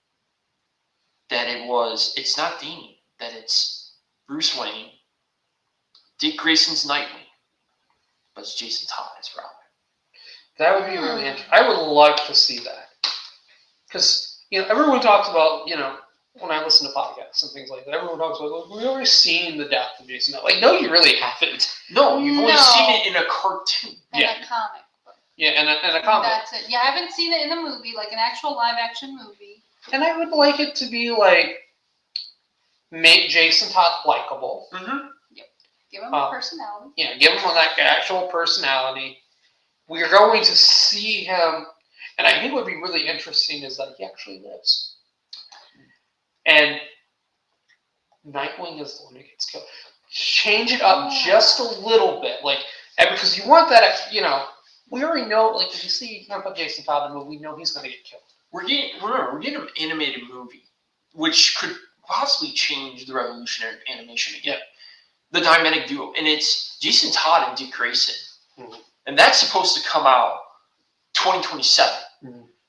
that it's not Damien, that it's Bruce Wayne, Dick Grayson's Nightwing, but it's Jason Todd as Robin. That would be really interesting. I would like to see that. Because, everyone talks about, when I listen to podcasts and things like that, everyone talks about, we've already seen the death of Jason. Like, no, you really haven't. No, you've only seen it in a cartoon. In a comic book. Yeah, in a comic. That's it. You haven't seen it in a movie, like an actual live-action movie. And I would like it to be like, make Jason Todd likable. Mm-hmm. Yep. Give him a personality. Yeah, give him that actual personality. We're going to see him, and I think what would be really interesting is that he actually lives. And Nightwing is the one who gets killed. Change it up just a little bit, and because you want that, we already know, if you see Jason Todd in the movie, we know he's going to get killed. We're getting an animated movie, which could possibly change the revolutionary animation again. The Dynamic Duo, and it's Jason Todd and Dick Grayson, and that's supposed to come out 2027.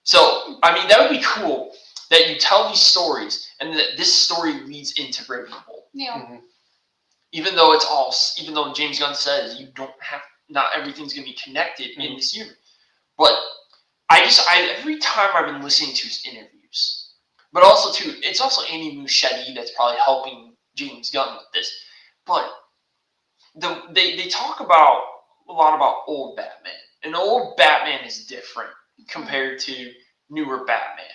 So, I mean, that would be cool that you tell these stories, and that this story leads into Brave and the Bold. Yeah. Even though James Gunn says not everything's going to be connected in this universe. But every time I've been listening to his interviews, but also too, it's also Andy Muschietti that's probably helping James Gunn with this. But they talk about a lot about old Batman, and old Batman is different compared to newer Batman.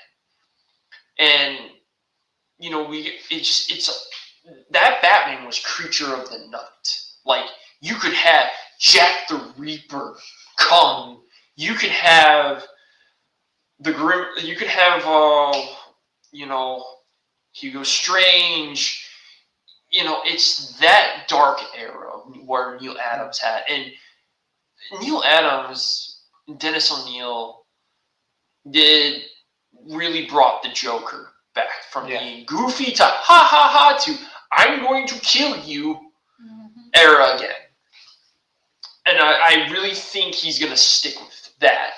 And that Batman was creature of the night. Like, you could have Jack the Reaper come. You could have the Grim. You could have, Hugo Strange. It's that dark era where Neil Adams had. And Neil Adams, Dennis O'Neil, really brought the Joker back from being goofy to ha ha ha to I'm going to kill you era again. And I really think he's going to stick with that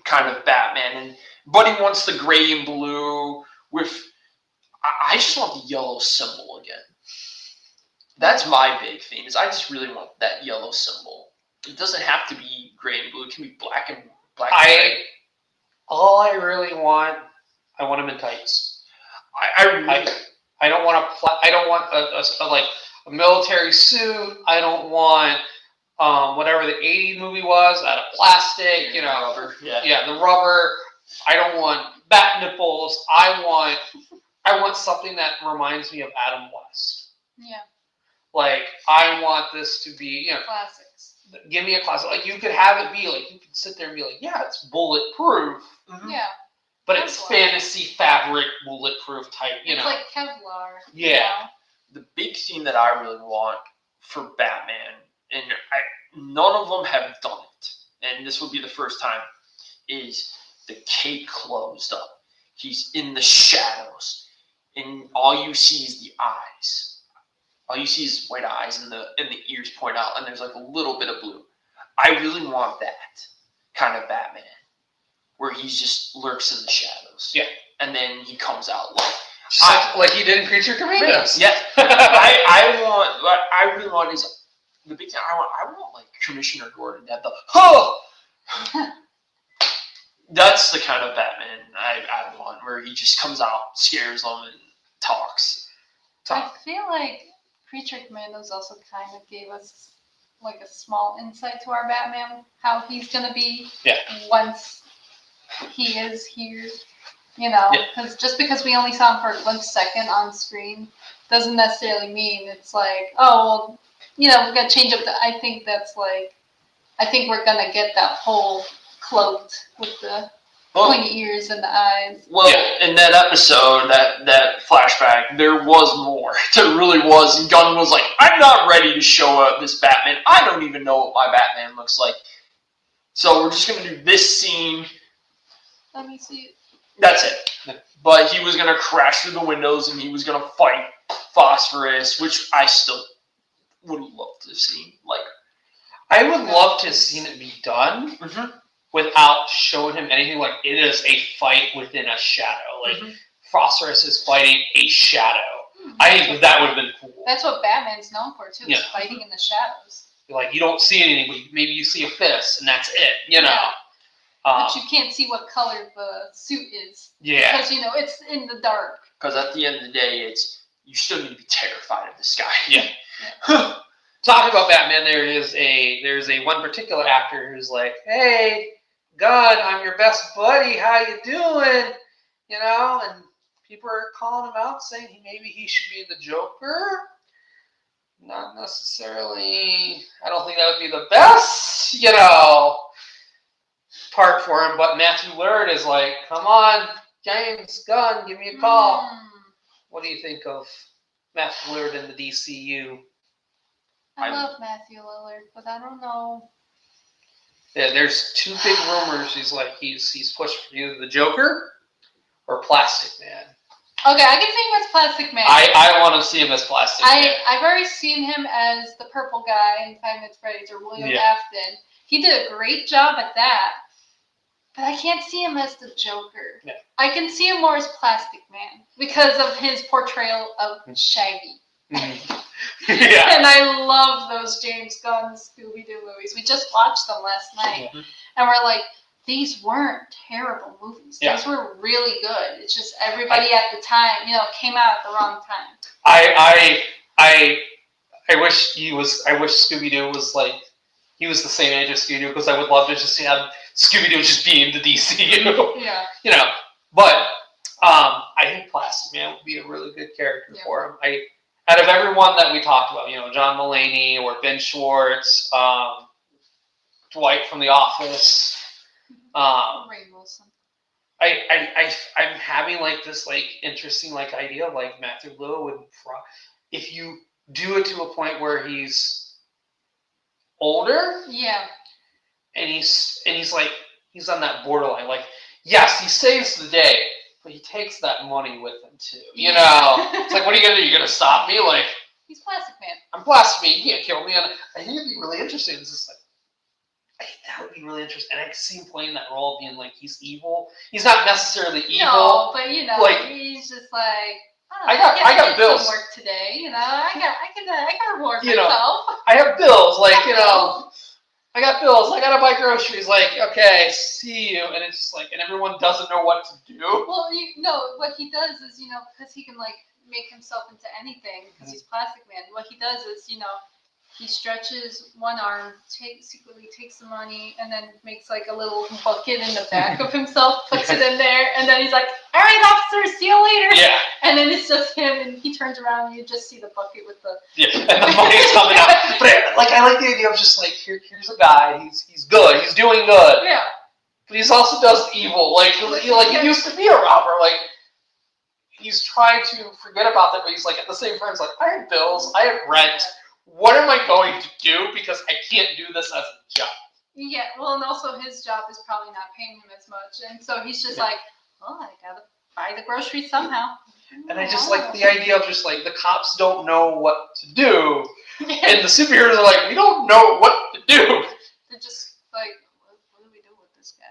kind of Batman. But he wants the gray and blue with... I just want the yellow symbol again. That's my big thing, is I just really want that yellow symbol. It doesn't have to be gray and blue. It can be black and gray. All I really want, I want him in tights. I don't want a military suit. I don't want whatever the 80s movie was out of plastic. Rubber. The rubber. I don't want bat nipples. I want something that reminds me of Adam West. Yeah. Like, I want this to be, classics. Give me a classic. Like, you could have it be like, you could sit there and be like, yeah, it's bulletproof. Mm-hmm. Yeah. But Kevlar. It's fantasy fabric, bulletproof type, It's like Kevlar. Yeah. The big thing that I really want for Batman, and none of them have done it, and this would be the first time, is the cape closed up. He's in the shadows, and all you see is the eyes. All you see is white eyes, and the ears point out, and there's like a little bit of blue. I really want that kind of Batman, where he just lurks in the shadows. Yeah. And then he comes out like he did in Creature Commandos. Yeah. What I really want is the big thing. I want like Commissioner Gordon to have the That's the kind of Batman I want, where he just comes out, scares them, and talks. I feel like Creature Commandos also kind of gave us like a small insight to our Batman, how he's gonna be once he is here. Because just because we only saw him for 1 second on screen doesn't necessarily mean it's like, oh, well, we're gonna change up I think we're gonna get that whole cloaked with the pointy ears and the eyes. Well, in that episode, that flashback, there was more. There really was. And Gunn was like, I'm not ready to show up this Batman. I don't even know what my Batman looks like. So we're just going to do this scene. Let me see. That's it. But he was going to crash through the windows, and he was going to fight Phosphorus, which I still would love to see. I would love to have seen it be done. Mm-hmm. Without showing him anything. Like, it is a fight within a shadow. Like, Phosphorus is fighting a shadow. I think that would have been cool. That's what Batman's known for, too, is fighting in the shadows. Like, you don't see anything, but maybe you see a fist, and that's it, Yeah. But you can't see what color the suit is. Yeah. Because, it's in the dark. Because at the end of the day, you still need to be terrified of this guy. Yeah. Talking about Batman, there's a one particular actor who's like, hey, God, I'm your best buddy. How you doing? And people are calling him out, saying maybe he should be the Joker. Not necessarily. I don't think that would be the best, part for him. But Matthew Lillard is like, come on, James Gunn, give me a call. What do you think of Matthew Lillard in the DCU? I love Matthew Lillard, but I don't know. Yeah, there's two big rumors. He's pushed for either the Joker or Plastic Man. Okay, I can see him as Plastic Man. I want to see him as Plastic Man. I've already seen him as the purple guy in Five Nights at Freddy's or William Afton. He did a great job at that, but I can't see him as the Joker. Yeah. I can see him more as Plastic Man because of his portrayal of Shaggy. Yeah. And I love those James Gunn Scooby-Doo movies. We just watched them last night. And we're like, these weren't terrible movies. These were really good. It's just everybody at the time, came out at the wrong time. I wish I wish Scooby-Doo was like, he was the same age as Scooby-Doo, because I would love to just have Scooby-Doo just be in the DCU. But I think Plastic Man would be a really good character for him. out of everyone that we talked about, John Mulaney or Ben Schwartz, Dwight from The Office, Ray Wilson. I'm having like this like interesting like idea of like Matthew Lillard would if you do it to a point where he's older, Yeah. and he's like he's on that borderline. Like, yes, he saves the day, but he takes that money with him too. It's like, what are you gonna do? You're gonna stop me? Like, he's Plastic Man. I'm Plastic Man. You can't kill me. And I think it'd be really interesting. It's just like, I think that would be really interesting. And I can see him playing that role, being like he's evil. He's not necessarily evil. No, but like, he's just like, I got bills. Some work today. I can reward myself. I have bills. Like, I got bills. I gotta buy groceries. Like, okay, see you. And it's just like, and everyone doesn't know what to do. Well, what he does is, because he can like make himself into anything, because he's Plastic Man. What he does is, he stretches one arm, secretly takes the money, and then makes like a little bucket in the back of himself, puts it in there, and then he's like, "All right, officer, see you later." Yeah. And then it's just him, and he turns around, and you just see the bucket with the and the money's coming out. But I like the idea of just like here's a guy. He's good. He's doing good. Yeah. But he also does evil. Like he used to be a robber. Like he's trying to forget about that, but he's like at the same time, he's like, I have bills. I have rent. What am I going to do? Because I can't do this as a job. Yeah, well, and also his job is probably not paying him as much. And so he's just like, well, I gotta buy the groceries somehow. And I just like the idea of just like the cops don't know what to do. And the superheroes are like, we don't know what to do. They're just like, what do we do with this guy?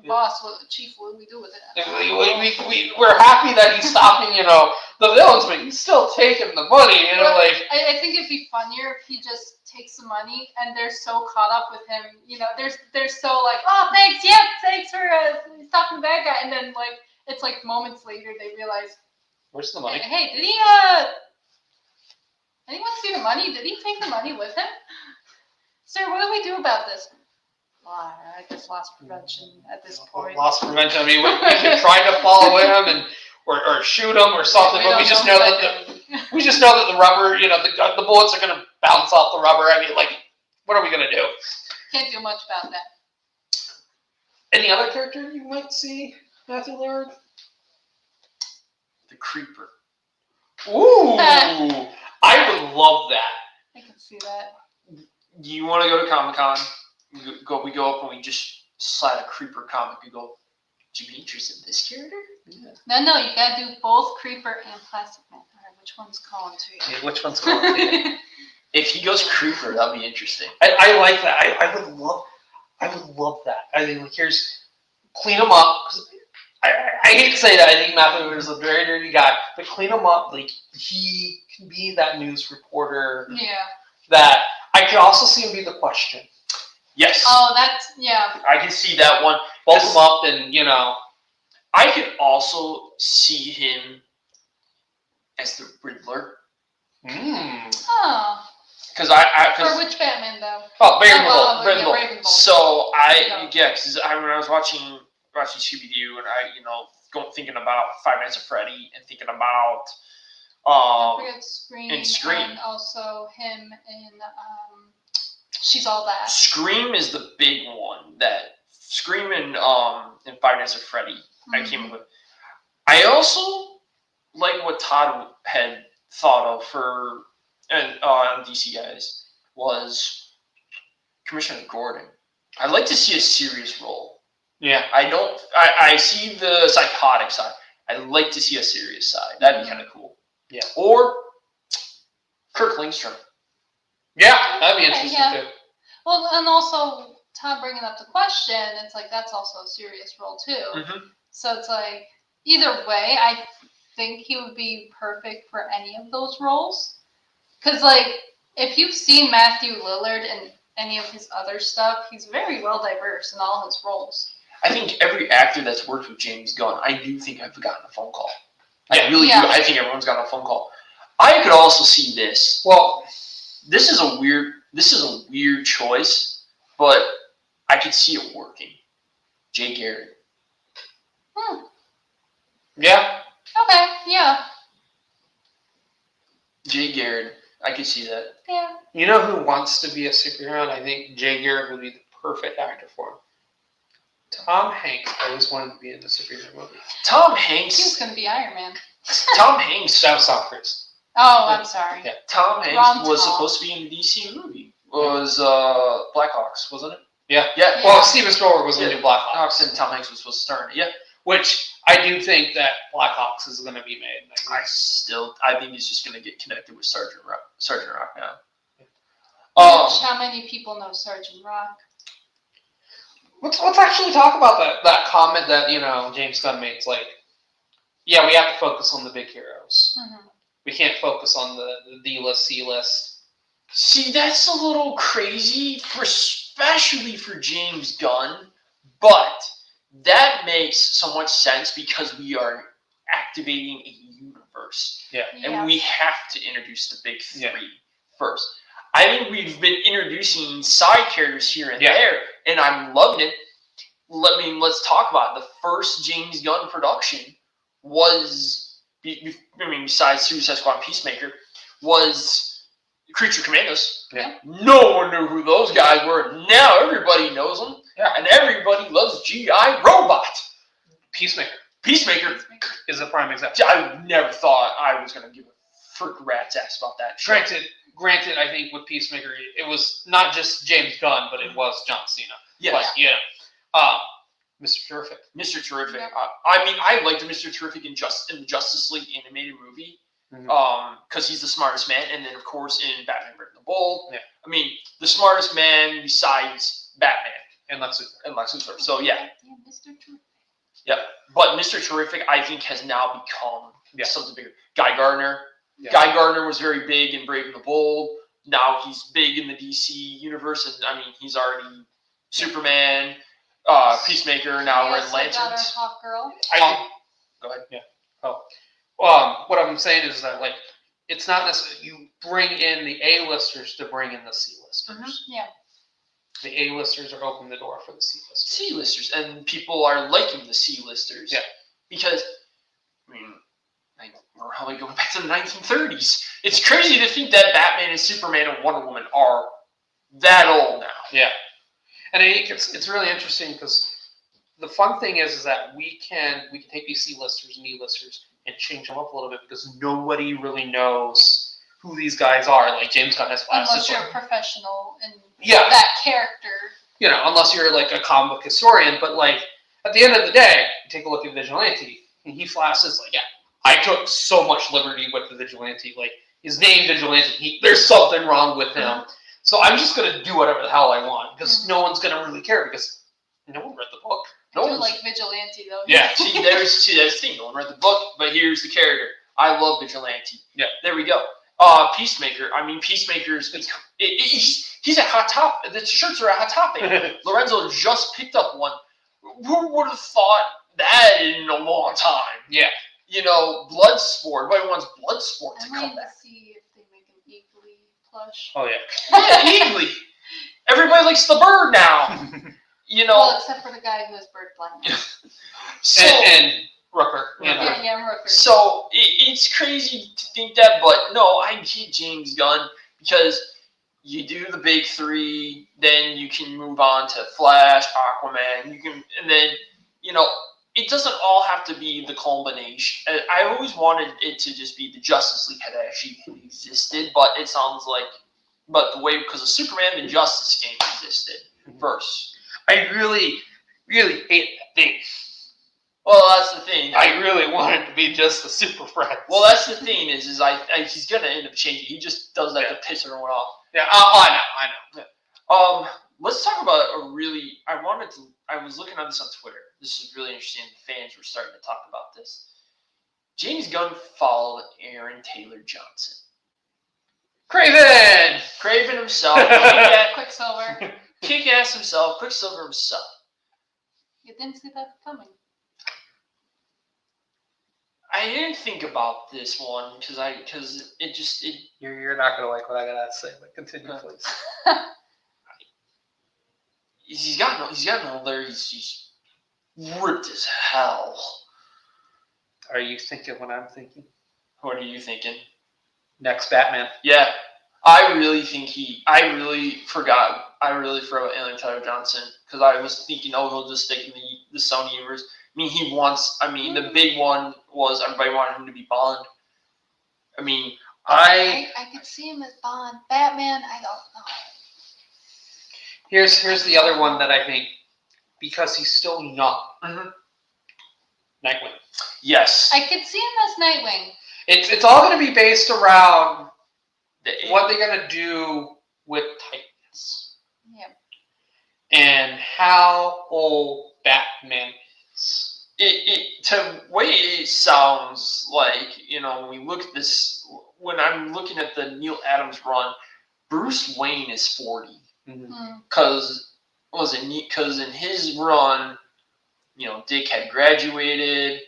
Boss, chief, what do we do with it? We're happy that he's stopping, the villains, but he's still taking the money, like. I think it'd be funnier if he just takes the money and they're so caught up with him, they're so like, oh, thanks for stopping the bad guy, and then like it's like moments later they realize, where's the money? Hey, did he anyone see the money? Did he take the money with him? Sir, what do we do about this? Well, I just lost prevention at this point. Lost prevention. I mean, we could try to follow him or shoot him or something, but we just know that the rubber, the bullets are gonna bounce off the rubber. I mean, like, what are we gonna do? Can't do much about that. Any other character you might see, Matthew Lillard? The Creeper. Ooh, I would love that. I can see that. You want to go to Comic-Con? We go up and we just slide a Creeper comic. We go, would you be interested in this character? Yeah. No, you gotta do both Creeper and Plastic Man. All right, which one's calling to you? Yeah, which one's calling to you? If he goes Creeper, that'll be interesting. I like that. I would love that. I mean, like, here's clean him up. I hate to say that. I think Matthew Lillard is a very dirty guy, but clean him up. Like, he can be that news reporter. Yeah. That I could also see him be the question. Yes. Oh, yeah. I can see that one. Bulk him up, and I could also see him as the Riddler. Oh. Because For which Batman though? Oh, Ravenbull. Ravenbull. So because when I was watching Scooby Doo, and thinking about Five Nights at Freddy, and thinking about Scream, and Scream, and also him in She's All That. Scream is the big one. That Scream and Five Nights at Freddy. I came up with. I also like what Todd had thought of for DC guys was Commissioner Gordon. I'd like to see a serious role. Yeah. I see the psychotic side. I'd like to see a serious side. That'd be kind of cool. Yeah. Or Kirk Langstrom. Yeah, that'd be interesting too. Well, and also Todd bringing up the question, it's like that's also a serious role too. Mm-hmm. So it's like either way, I think he would be perfect for any of those roles. Because like if you've seen Matthew Lillard in any of his other stuff, he's very well diverse in all his roles. I think every actor that's worked with James Gunn, I do think I've gotten a phone call. I really do. I think everyone's gotten a phone call. I could also see this. Well, this is a weird choice, but I could see it working. Jay Garrick. Yeah. Okay. Yeah. Jay Garrett, I could see that. Yeah. You know who wants to be a superhero? And I think Jay Garrett would be the perfect actor for him. Tom Hanks always wanted to be in a superhero movie. Tom He was Hanks. going to be Iron Man. Tom Hanks. That was Tom Cruise. Oh, I'm sorry. Yeah. Tom Hanks Wrong was Tom. supposed to be in the DC movie. Was Blackhawks, wasn't it? Yeah. Yeah. Well, Steven Spielberg was in Yeah. the Blackhawks. Hawks and Tom Hanks was supposed to star in it. Yeah. Which I do think that Blackhawks is going to be made. I think he's just going to get connected with Sergeant Rock now. How many people know Sergeant Rock? Let's actually talk about that comment that James Gunn made. It's like, yeah, we have to focus on the big heroes. Mm-hmm. We can't focus on the D-list, C-list. See, that's a little crazy, especially for James Gunn, but that makes so much sense because we are activating a universe. Yeah. And we have to introduce the big three first. I think we've been introducing side characters here and there, and I'm loving it. Let's talk about it. The first James Gunn production was, besides Suicide Squad and Peacemaker, was Creature Commandos. Yeah. No one knew who those guys were. Now everybody knows them, and everybody loves G.I. Robot. Peacemaker Is a prime example. I never thought I was going to give a frick rat's ass about that. Granted, I think with Peacemaker, it was not just James Gunn, but it was John Cena. Yes. But, Mr. Terrific. Mr. Terrific. Yep. I liked Mr. Terrific in the Justice League animated movie. Because he's the smartest man, and then of course in Batman Brave and the Bold. Yeah. I mean, the smartest man besides Batman And Lex Luthor. So yeah. Mr. Terrific. Yeah. But Mr. Terrific, I think, has now become something bigger. Guy Gardner. Yeah. Guy Gardner was very big in Brave and the Bold. Now he's big in the DC universe, and I mean, he's already Superman, Peacemaker. Now we're in Got our Lanterns. Hawk Girl. Go ahead. Yeah. What I'm saying is that it's not necessarily you bring in the A-listers to bring in the C-listers. Mm-hmm. Yeah. The A-listers are opening the door for the C-listers. C-listers, and people are liking the C-listers. Yeah. Because, I mean, we're probably going back to the 1930s. It's crazy to think that Batman and Superman and Wonder Woman are that old now. Yeah. And I think it's really interesting because the fun thing is that we can take these C-listers and E-listers and change them up a little bit because nobody really knows who these guys are. Like James Gunn has flashes. Unless you're a professional in Yeah. that character. Unless you're like a comic book historian. But like at the end of the day, take a look at Vigilante, and he flashes like, I took so much liberty with the Vigilante. Like his name Vigilante, there's something wrong with him. So I'm just gonna do whatever the hell I want because no one's gonna really care because no one read the book. I do like Vigilante though. Yeah, see, that's the thing. No one read the book, but here's the character. I love Vigilante. Yeah. There we go. Peacemaker. I mean, Peacemaker's he's a hot topic. The shirts are a hot topic. Lorenzo just picked up one. Who would have thought that in a long time? Yeah. Bloodsport. Everybody wants Bloodsport to I'm come waiting back. to see if they make an Eagly plush. Oh yeah. Yeah, Eagly. Everybody likes the bird now. Well, except for the guy who has bird blindness. So, and Rooker. Yeah, Rooker. So it's crazy to think that, but no, I get James Gunn because you do the big three, then you can move on to Flash, Aquaman. And then it doesn't all have to be the culmination. I always wanted it to just be the Justice League had actually existed, but it sounds like, because of Superman, the Justice game existed first. I really, really hate that thing. Well, that's the thing. I really want it to be just the Super Friends. Well, that's the thing is he's gonna end up changing. He just does that to piss everyone off. Yeah, I know. Let's talk about I was looking at this on Twitter. This is really interesting. The fans were starting to talk about this. James Gunn followed Aaron Taylor Johnson. Craven himself. Quicksilver. Kick-ass himself. Quicksilver himself. You didn't see that coming. I didn't think about this one because You're not gonna like what I gotta say, but continue, please. He's got no there. He's ripped as hell. Are you thinking what I'm thinking? What are you thinking? Next Batman. Yeah. I really forgot Alan Taylor Johnson because I was thinking, he'll just stick in the Sony universe. The big one was everybody wanted him to be Bond. I could see him as Bond. Batman, I don't know. Here's the other one that I think, because he's still young. Mm-hmm. Nightwing. Yes. I could see him as Nightwing. It's all going to be based around what they're going to do with Titans. Yeah. And how old Batman is. To way it sounds like, when we look at this, when I'm looking at the Neil Adams run, Bruce Wayne is 40. Because in his run, Dick had graduated.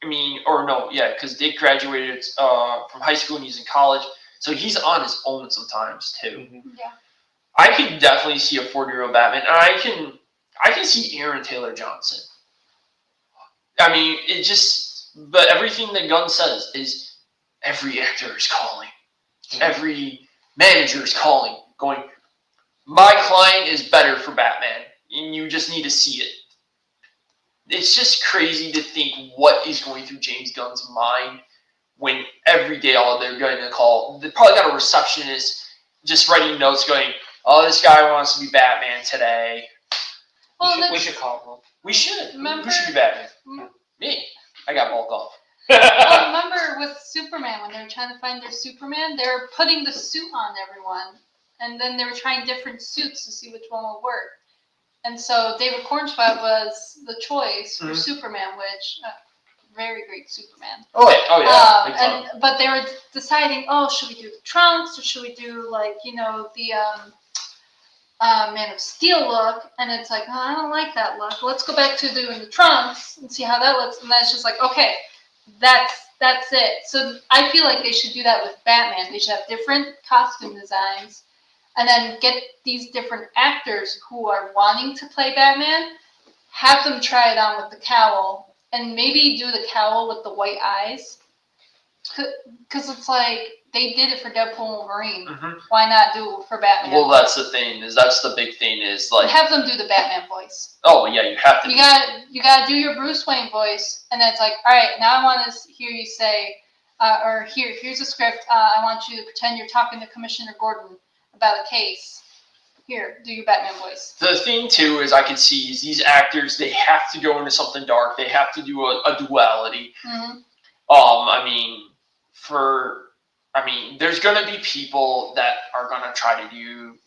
Because Dick graduated from high school and he's in college, so he's on his own sometimes too. Yeah. I can definitely see a 40-year-old Batman, and I can see Aaron Taylor Johnson. But everything that Gunn says is every actor is calling, every manager is calling, going, my client is better for Batman, and you just need to see it. It's just crazy to think what is going through James Gunn's mind when every day all they're going to call. They probably got a receptionist just writing notes going, this guy wants to be Batman today. Well, we should call him. We should. Remember, we should be Batman. Me. I got bulk off. Remember with Superman, when they were trying to find their Superman, they were putting the suit on everyone. And then they were trying different suits to see which one would work. And so David Cornswell was the choice for Superman, which very great Superman. Oh yeah. But they were deciding, should we do the trunks or should we do the Man of Steel look? And it's like, I don't like that look. Let's go back to doing the trunks and see how that looks. And that's just like, okay, that's it. So I feel like they should do that with Batman. They should have different costume designs. And then get these different actors who are wanting to play Batman, have them try it on with the cowl, and maybe do the cowl with the white eyes. Because it's like, they did it for Deadpool and Wolverine. Mm-hmm. Why not do it for Batman? Well, that's the thing. That's the big thing is like... Have them do the Batman voice. Oh, yeah, you have to. You gotta do your Bruce Wayne voice, and then it's like, all right, now I want to hear you say, here's a script, I want you to pretend you're talking to Commissioner Gordon about a case. Here, do your Batman voice. The thing too is I can see is these actors, they have to go into something dark. They have to do a duality. Mm-hmm. There's gonna be people that are gonna try to do,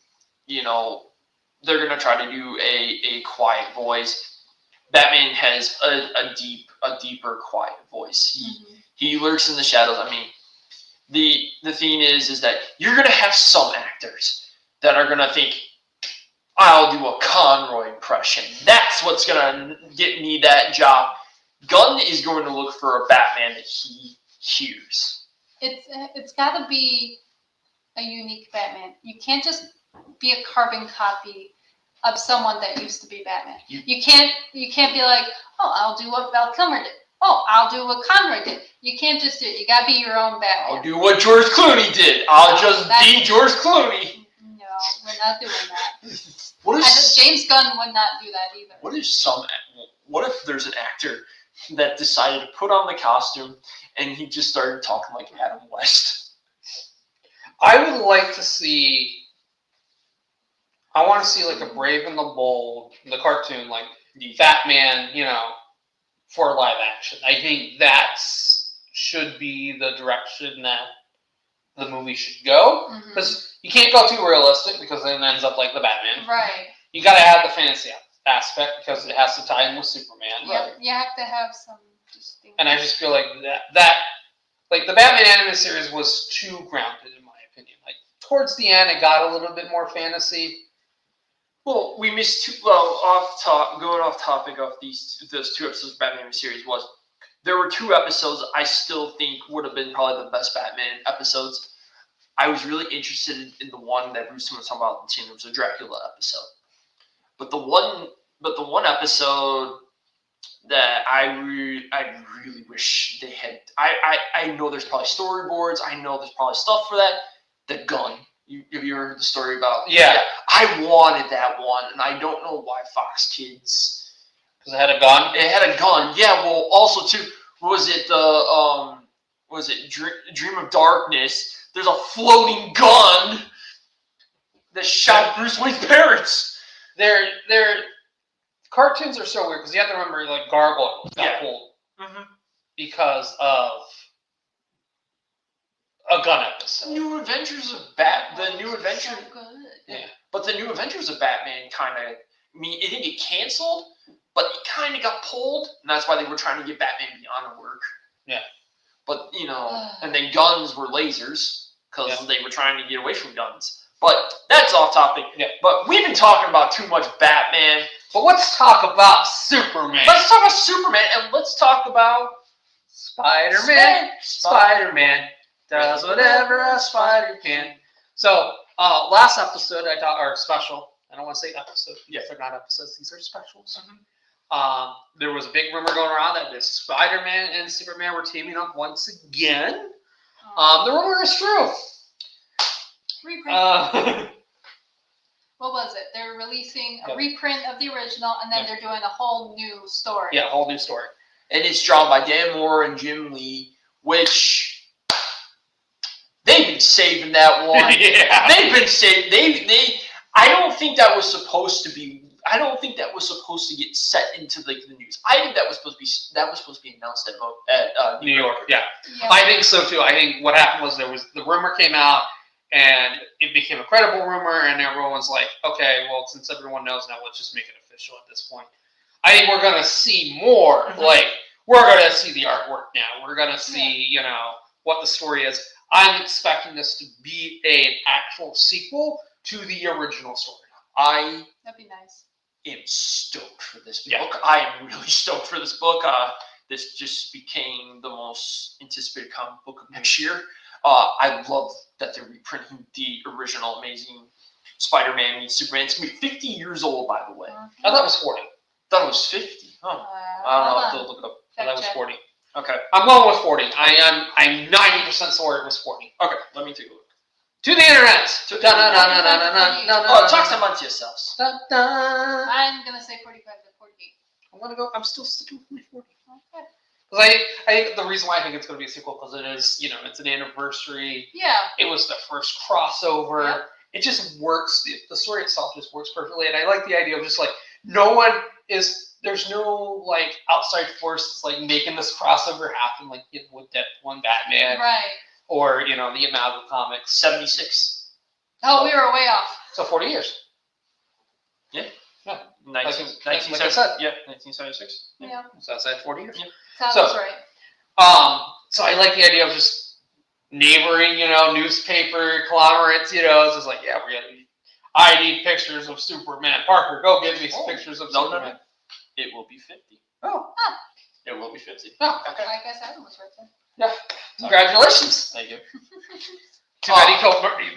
they're gonna try to do a quiet voice. Batman has a deeper, quiet voice. He lurks in the shadows. The thing is that you're going to have some actors that are going to think, I'll do a Conroy impression. That's what's going to get me that job. Gunn is going to look for a Batman that he hears. It's got to be a unique Batman. You can't just be a carbon copy of someone that used to be Batman. You can't be like, I'll do what Val Kilmer did. I'll do what Conroy did. You can't just do it. You gotta be your own Batman. I'll do what George Clooney did. I'll just be George Clooney. No, we're not doing that. James Gunn would not do that either. What if there's an actor that decided to put on the costume and he just started talking like Adam West? I want to see like a Brave and the Bold, the cartoon, like Batman, for live action. I think that should be the direction that the movie should go. Because you can't go too realistic because then it ends up like the Batman. Right. You got to have the fantasy aspect because it has to tie in with Superman. Yeah, you have to have some distinct. And I just feel like that like the Batman animated series was too grounded in my opinion. Like towards the end, it got a little bit more fantasy. Well, we missed going off topic of those 2 episodes of Batman series was there were 2 episodes I still think would have been probably the best Batman episodes. I was really interested in the one that Bruce was talking about in terms of Dracula episode. But the one episode that I really wish they had. I know there's probably storyboards. I know there's probably stuff for that. The gun. Have you heard the story about? Yeah. I wanted that one, and I don't know why Fox Kids. Because it had a gun. It had a gun. Yeah. Well, also too, was it the Was it Dream of Darkness? There's a floating gun that shot Bruce Wayne's parents. Their cartoons are so weird because you have to remember, like, Gargoyle got pulled because of a gun episode. New Adventures of The New Adventures. So good. Yeah. But the New Adventures of Batman kind of. I mean, it didn't get canceled, but it kind of got pulled, and that's why they were trying to get Batman Beyond to work. Yeah. But and then guns were lasers because they were trying to get away from guns. But that's off topic. Yeah. But we've been talking about too much Batman. But let's talk about Superman. Let's talk about Superman, and let's talk about Spider-Man. Spider-Man does whatever a spider can. So, last episode or special. I don't want to say episode. Yeah, they're not episodes. These are specials. There was a big rumor going around that this Spider-Man and Superman were teaming up once again. The rumor is true. Reprint. What was it? They're releasing a reprint of the original, and then they're doing a whole new story. Yeah, a whole new story. And it's drawn by Dan Moore and Jim Lee, which they've been saving that one. Yeah. They've been saving. I don't think that was supposed to be. I don't think that was supposed to get set into the news. I think that was supposed to be announced at New York. Yeah, I think so too. I think what happened was the rumor came out. And it became a credible rumor, and everyone's like, okay, well, since everyone knows now, let's just make it official at this point. I think we're going to see more. Like, we're going to see the artwork now. We're going to see, what the story is. I'm expecting this to be an actual sequel to the original story. That'd be nice. am stoked for this book. I am really stoked for this book. This just became the most anticipated comic book of next year. I love that they're reprinting the original Amazing Spider-Man meets Superman. It's going to be 50 years old, by the way. I thought it was 40. I thought it was 50. Oh. I don't know. I'll have to look up. I thought it was 40. Okay. I'm going with 40. I'm 90% sure it was 40. Okay, let me take a look. To the internet! Talk amongst yourselves. I'm going to say 45 to 48. I'm still sticking with my 40. Okay. Because I think the reason why I think it's going to be a sequel, because it is, it's an anniversary. Yeah. It was the first crossover. Yeah. It just works. The story itself just works perfectly. And I like the idea of just there's no outside force that's making this crossover happen with Deadpool and Batman. Right. Or, the Amalgam Comics. 76. Oh, we were way off. So 40 years. Yeah. Yeah. 1976. Like I said. Yeah, 1976. Yeah. So I said 40 years. Yeah. Sounds right. So I like the idea of just neighboring, newspaper conglomerates, it's just I need pictures of Superman. Parker, go get me some pictures of Superman. No. It will be 50. Oh. It will be 50. Oh, okay. I guess I was right then. Yeah. Congratulations. Thank you.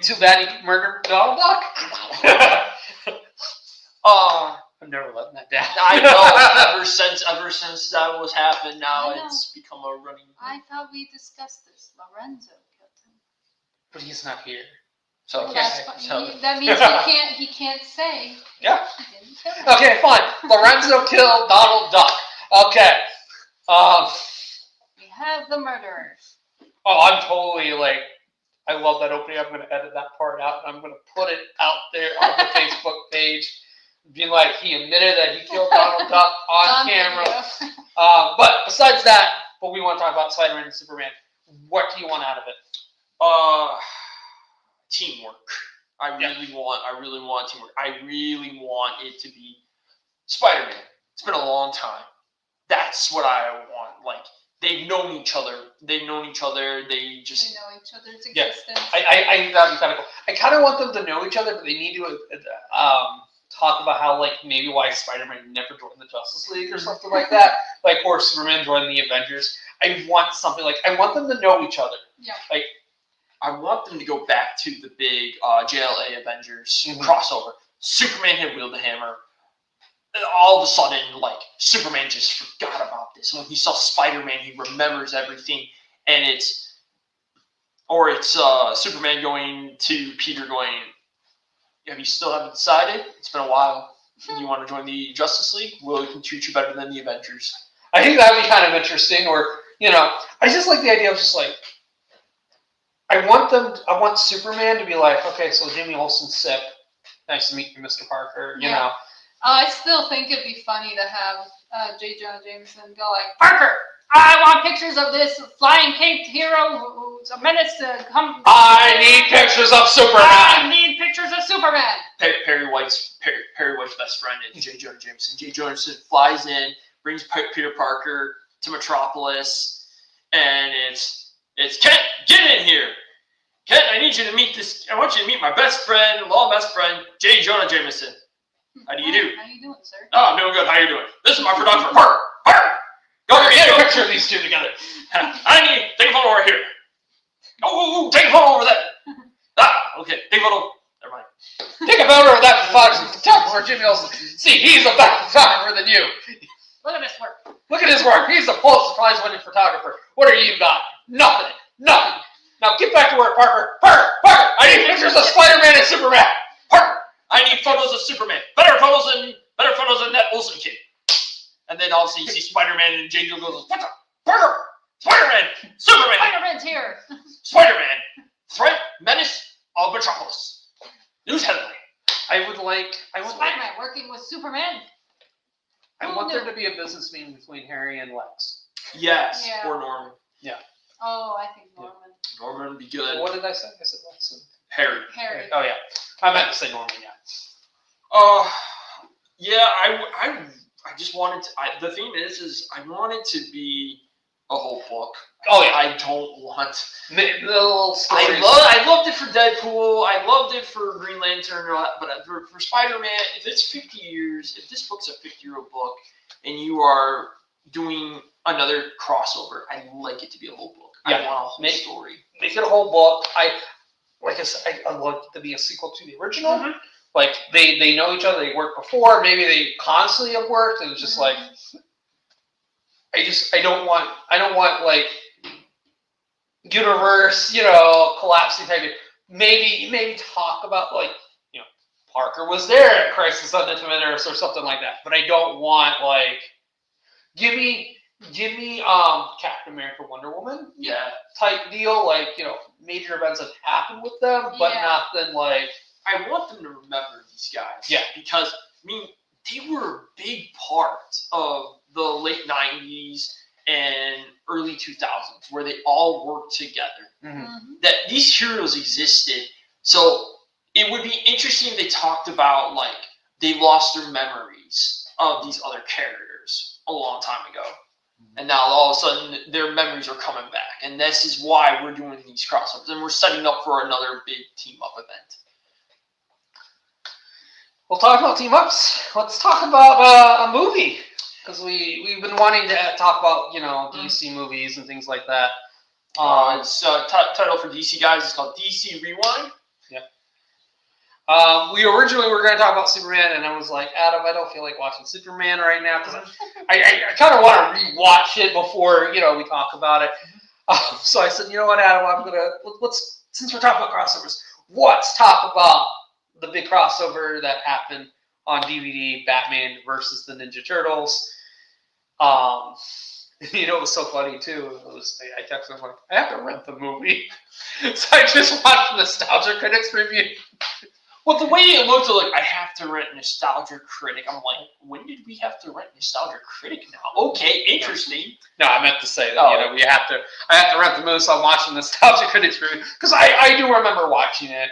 Too bad he murdered Donald Duck. I'm never letting that down. I know. Ever since that was happened, now it's become a running. I thought we discussed this. Lorenzo killed him. But he's not here. So, well, that means he can't say. Yeah. He didn't kill him. Okay, fine. Lorenzo killed Donald Duck. Okay. We have the murderers. Oh, I'm totally I love that opening. I'm going to edit that part out, and I'm going to put it out there on the Facebook page, being he admitted that he killed Donald Duck on camera. But besides that, what we want to talk about Spider-Man and Superman. What do you want out of it? Teamwork. I really want teamwork. I really want it to be Spider-Man. It's been a long time. That's what I want. They've known each other. They know each other's existence. I think that'd be kind of cool. I kind of want them to know each other, but they need to talk about how maybe why Spider-Man never joined the Justice League or something like that. Or Superman joined the Avengers. I want something I want them to know each other. Yeah. I want them to go back to the big JLA Avengers crossover. Superman had wielded the hammer. all of a sudden, like, Superman just forgot about this. When he saw Spider-Man, he remembers everything, and it's Superman going to Peter going, have you still haven't decided? It's been a while. You want to join the Justice League? Well, we can treat you better than the Avengers. I think that would be kind of interesting, or, I just like the idea of just like, I want Superman to be like, okay, so Jimmy Olsen's sick. Nice to meet you, Mr. Parker, you know. I still think it'd be funny to have J. Jonah Jameson go like, Parker, I want pictures of this flying caped hero who's a menace to come. I need pictures of Superman. I need pictures of Superman. Perry White's best friend is J. Jonah Jameson. J. Jonah Jameson flies in, brings Peter Parker to Metropolis, and it's Kent, get in here. Kent, I want you to meet my best friend, J. Jonah Jameson. How do you do? How you doing, sir? Oh, I'm doing good. How you doing? This is my photographer, Parker. Go Get a picture of these two together. Take a photo over here. Oh, take a photo over there. Okay, take a photo. Never mind. Take a photo of that photographer, Jimmy Olsen. See, he's a better photographer than you. Look at this work. Look at his work. He's a Pulitzer Prize-winning photographer. What do you got? Nothing. Now get back to work, Parker. Parker. I need pictures of Spider-Man and Superman. Parker. I need photos of Superman. Better photos than that Olsen kid. And then obviously you see Spider-Man and J. Jonah goes, "What's up, Parker? Spider-Man, Superman, Spider-Man's here. Spider-Man, threat, menace of Metropolis." News headline. Spider-Man working with Superman. I want there to be a business meeting between Harry and Lex. Yes, Yeah. or Norman. Yeah. Oh, I think Norman. Norman would be good. What did I say? I said Lex. Harry. Oh yeah, I meant to say Norman. Yeah. Yeah. I just wanted to. The thing is I want it to be a whole book. Oh yeah. I don't want the little stories. I loved it for Deadpool. I loved it for Green Lantern. But for Spider-Man, if it's 50 years, if this book's a 50-year-old book, and you are doing another crossover, I'd like it to be a whole book. Yeah. I want a whole story. Make it a whole book. Like I said, I'd like it to be a sequel to the original. Mm-hmm. Like they know each other. They worked before. Maybe they constantly have worked. And it's just like I don't want like universe, collapsing type of. Maybe talk about like Parker was there at Crisis on Infinite Earths or something like that. But I don't want like give me Captain America, Wonder Woman, type deal. Like major events have happened with them, but nothing like. I want them to remember these guys. Yeah. Because, they were a big part of the late 90s and early 2000s where they all worked together. Mm-hmm. That these heroes existed. So it would be interesting if they talked about, like, they lost their memories of these other characters a long time ago. And now all of a sudden their memories are coming back. And this is why we're doing these crossovers. And we're setting up for another big team-up event. We'll talk about team ups. Let's talk about a movie because we've been wanting to talk about DC movies and things like that. It's title for DC guys. It's called DC Rewind. Yeah. We originally were going to talk about Superman, and I was like, Adam, I don't feel like watching Superman right now because I kind of want to rewatch it before we talk about it. So I said, you know what, Adam, let's since we're talking about crossovers, let's talk about the big crossover that happened on DVD, Batman versus the Ninja Turtles. It was so funny too. I texted him like, I have to rent the movie, so I just watched Nostalgia Critics review. Well, the way it looked, like I have to rent Nostalgia Critic. I'm like, when did we have to rent Nostalgia Critic now? Okay, interesting. No, I meant to say that I have to rent the movie, so I'm watching Nostalgia Critics review because I do remember watching it.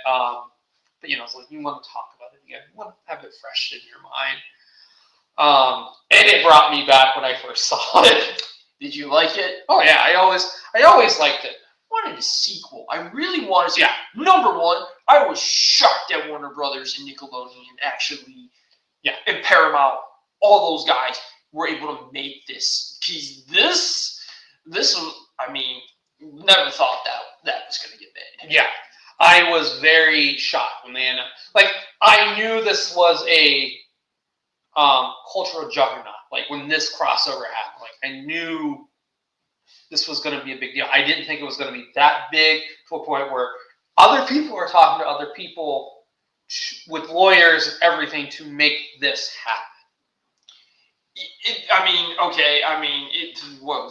But it's like you want to talk about it again. You want to have it fresh in your mind. And it brought me back when I first saw it. Did you like it? Oh yeah, I always liked it. I wanted a sequel. I really wanted to. Yeah. Number one, I was shocked that Warner Brothers and Nickelodeon actually, and Paramount, all those guys were able to make this. Because this, never thought that was going to get made. Yeah. I was very shocked when they announced. Like, I knew this was a cultural juggernaut. Like when this crossover happened, like I knew this was going to be a big deal. I didn't think it was going to be that big to a point where other people are talking to other people with lawyers and everything to make this happen.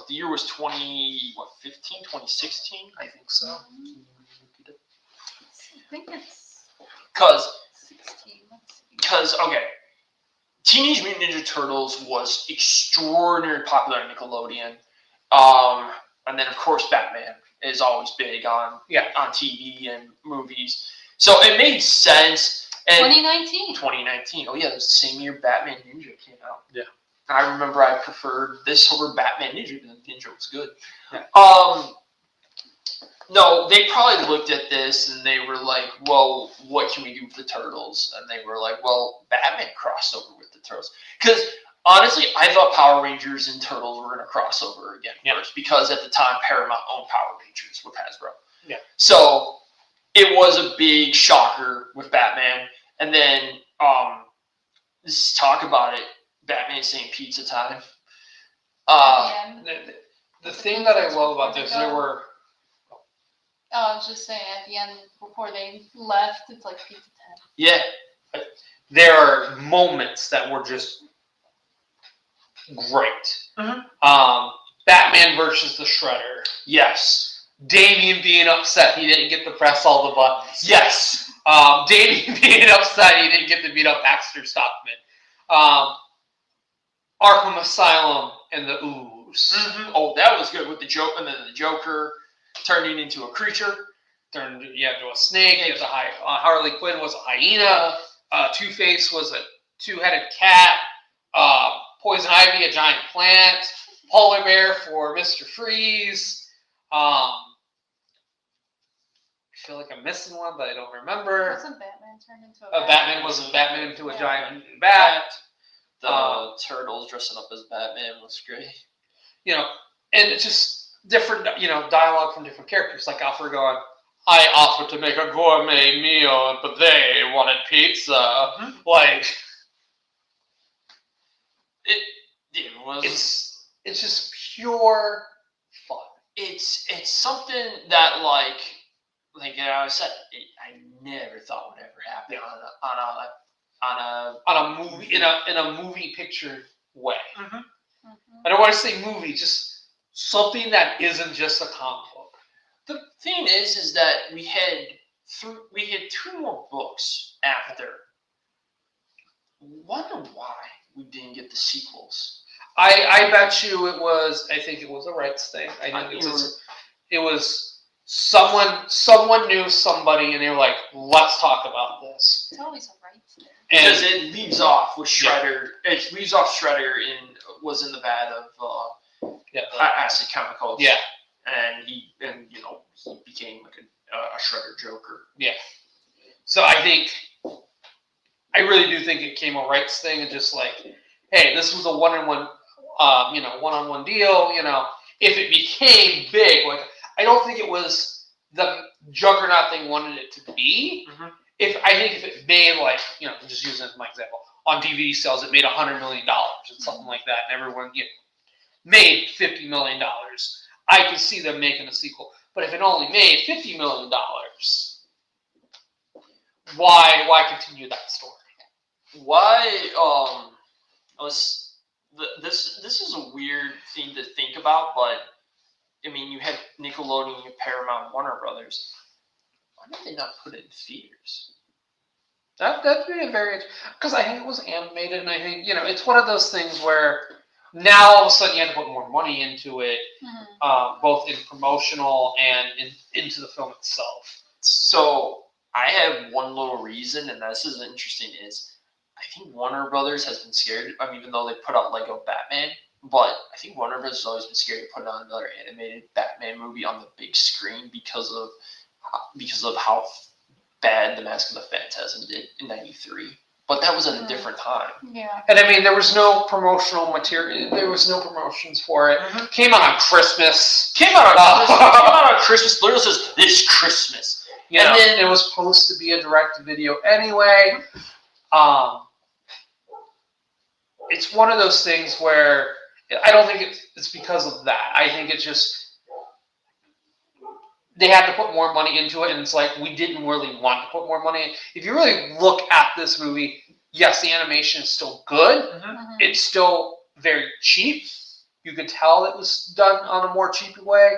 The year was 2016? I think so. I think it's Because 16. Let's see. Teenage Mutant Ninja Turtles was extraordinarily popular on Nickelodeon. And then, of course, Batman is always big on TV and movies. So it made sense. And 2019. Oh, yeah, that was the same year Batman Ninja came out. Yeah. I remember I preferred this over Batman Ninja because Ninja was good. Yeah. No, they probably looked at this and they were like, well, what can we do with the Turtles? And they were like, well, Batman crossed over with the Turtles. Because, honestly, I thought Power Rangers and Turtles were going to cross over again first. Because at the time, Paramount owned Power Rangers with Hasbro. Yeah. So, it was a big shocker with Batman. And then, let's talk about it. Batman saying pizza time. The thing that I love about this, there were... I was just saying, at the end, before they left, it's like pizza time. Yeah. There are moments that were just great. Mm-hmm. Batman versus the Shredder. Yes. Damian being upset he didn't get to press all the buttons. Yes. Damian being upset he didn't get to beat up Baxter Stockman. Arkham Asylum and the Ooze. Mm-hmm. Oh, that was good with the joke, and then the Joker turning into a creature. Turned into a snake. Harley Quinn was a hyena. Two-Face was a two-headed cat. Poison Ivy, a giant plant. Polar Bear for Mr. Freeze. I feel like I'm missing one, but I don't remember. Wasn't Batman turned into a Batman into a giant bat. The Turtles dressing up as Batman was great. And it's just different, dialogue from different characters. Like Alfred going, I offered to make a gourmet meal, but they wanted pizza. Mm-hmm. Like, it was. It's just pure fun. It's something that like I said, I never thought would ever happen on a movie in a movie picture way. Mm-hmm. I don't want to say movie, just something that isn't just a comic book. The thing is that we had 2 more books after. Wonder why we didn't get the sequels. I bet you it was. I think it was a rights thing. It was someone knew somebody, and they were like, "Let's talk about this." It's always a rights thing. Because it leaves off with Shredder. Yeah. It leaves off Shredder was in the vat of acid chemicals. Yeah. And he became like a Shredder Joker. Yeah. So I really do think it came a rights thing, and just like, hey, this was a one-on-one deal. If it became big, like I don't think it was the juggernaut thing wanted it to be. Mm-hmm. If it made just using it as my example, on DVD sales, it made $100 million and something like that, and everyone made $50 million. I could see them making a sequel, but if it only made $50 million, why continue that story? Why? This is a weird thing to think about, but I mean, you had Nickelodeon, you had Paramount, Warner Brothers. Why did they not put it in theaters? That'd be a very, because I think it was animated, and I think it's one of those things where now all of a sudden you have to put more money into it, both in promotional and into the film itself. So I have one little reason, and this is interesting, is I think Warner Brothers has been scared. Even though they put out Lego Batman, but I think Warner Brothers has always been scared to put on another animated Batman movie on the big screen because of how bad The Mask of the Phantasm did in '93. But that was at a different time. Yeah. And I mean, there was no promotional material. There was no promotions for it. Mm-hmm. Came out on Christmas. Came out on Christmas. Literally says this Christmas. And then it was supposed to be a direct-to-video anyway. it's one of those things where I don't think it's because of that. I think it's just they had to put more money into it, and it's like we didn't really want to put more money in. If you really look at this movie, yes, the animation is still good. Mhm. It's still very cheap. You could tell it was done on a more cheap way.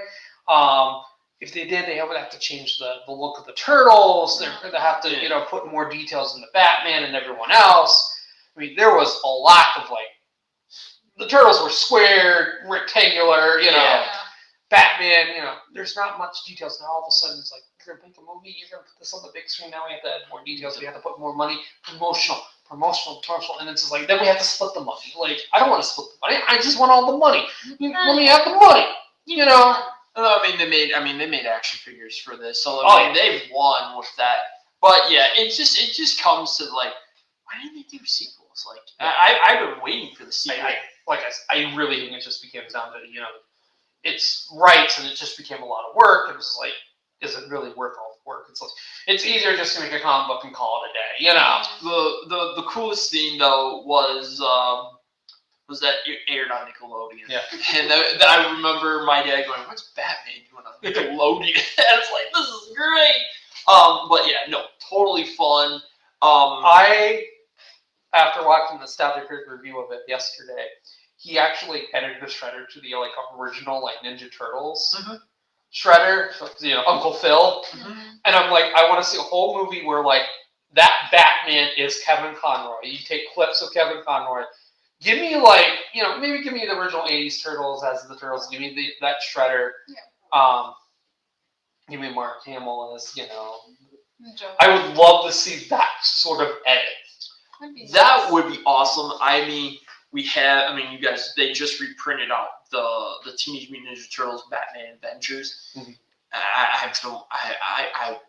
If they did, they would have to change the look of the turtles. They're going to have to, put more details into Batman and everyone else. I mean, there was a lack of the turtles were square, rectangular, Yeah. Batman, there's not much details. Now all of a sudden it's like, you're going to make a movie, you're going to put this on the big screen, now we have to add more details, we have to put more money, promotional, and it's just like, then we have to split the money. Like, I don't want to split the money, I just want all the money. Let me have the money, I mean, they made action figures for this, so they've won with that. But yeah, it just comes to why didn't they do sequels? I've been waiting for the sequel. I really think it just became down to, it's rights, and it just became a lot of work. It was like, is it really worth all the work? It's easier just to make a comic book and call it a day, The coolest thing though was that it aired on Nickelodeon. Yeah. And I remember my dad going, "What's Batman doing on Nickelodeon?" And it's like, this is great. But yeah, no, totally fun. After watching the Static review of it yesterday, he actually edited the Shredder to the original Ninja Turtles Shredder, Uncle Phil, and I'm like, I want to see a whole movie where that Batman is Kevin Conroy. You take clips of Kevin Conroy. Give me maybe give me the original '80s Turtles as the Turtles. Give me that Shredder. Yeah. Give me Mark Hamill as I would love to see that sort of edit. That would be awesome. You guys, they just reprinted out the Teenage Mutant Ninja Turtles Batman Adventures. Mm-hmm. I want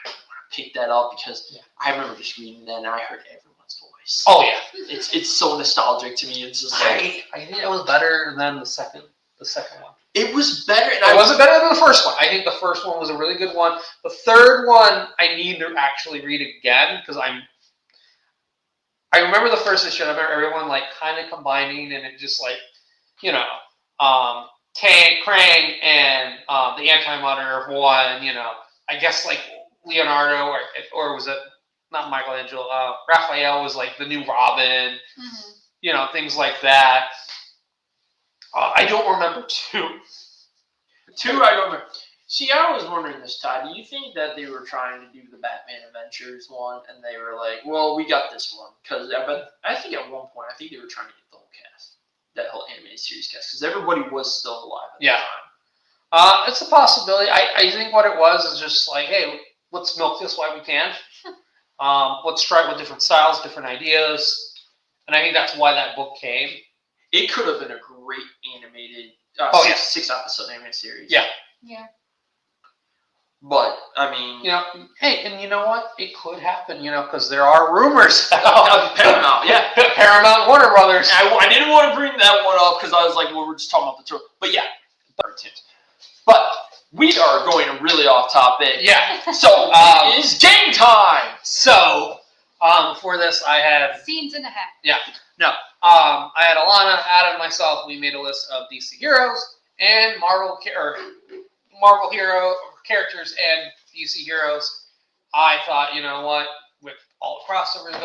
to pick that up because I remember just reading that and I heard everyone's voice. Oh yeah, it's so nostalgic to me. It's just I think it was better than the second one. It was better. It wasn't better than the first one. I think the first one was a really good one. The third one I need to actually read again because I remember the first issue. I remember everyone kind of combining, and it just Krang and the Anti-Monitor one. I guess Leonardo or was it not Michelangelo? Raphael was the new Robin. Mm-hmm. Things like that. I don't remember two. I don't remember. See, I was wondering this, Todd. Do you think that they were trying to do the Batman Adventures one, and they were like, "Well, we got this one"? Because I think at one point, I think they were trying to get the whole cast, that whole animated series cast, because everybody was still alive at the time. It's a possibility. I think what it was is just hey, let's milk this while we can. Let's try it with different styles, different ideas, and I think that's why that book came. It could have been a great animated, six episode animated series. Yeah. Yeah. But hey, and you know what? It could happen, because there are rumors. Paramount, yeah, Paramount, Warner Brothers. I didn't want to bring that one up because I was like, well, we're just talking about the tour. But yeah, but we are going really off topic. Yeah. So it is game time. So for this, I had scenes in a hat. Yeah. No. I had Alanna, Adam, and myself. We made a list of DC heroes and Marvel hero characters and DC heroes. I thought, what, with all the crossovers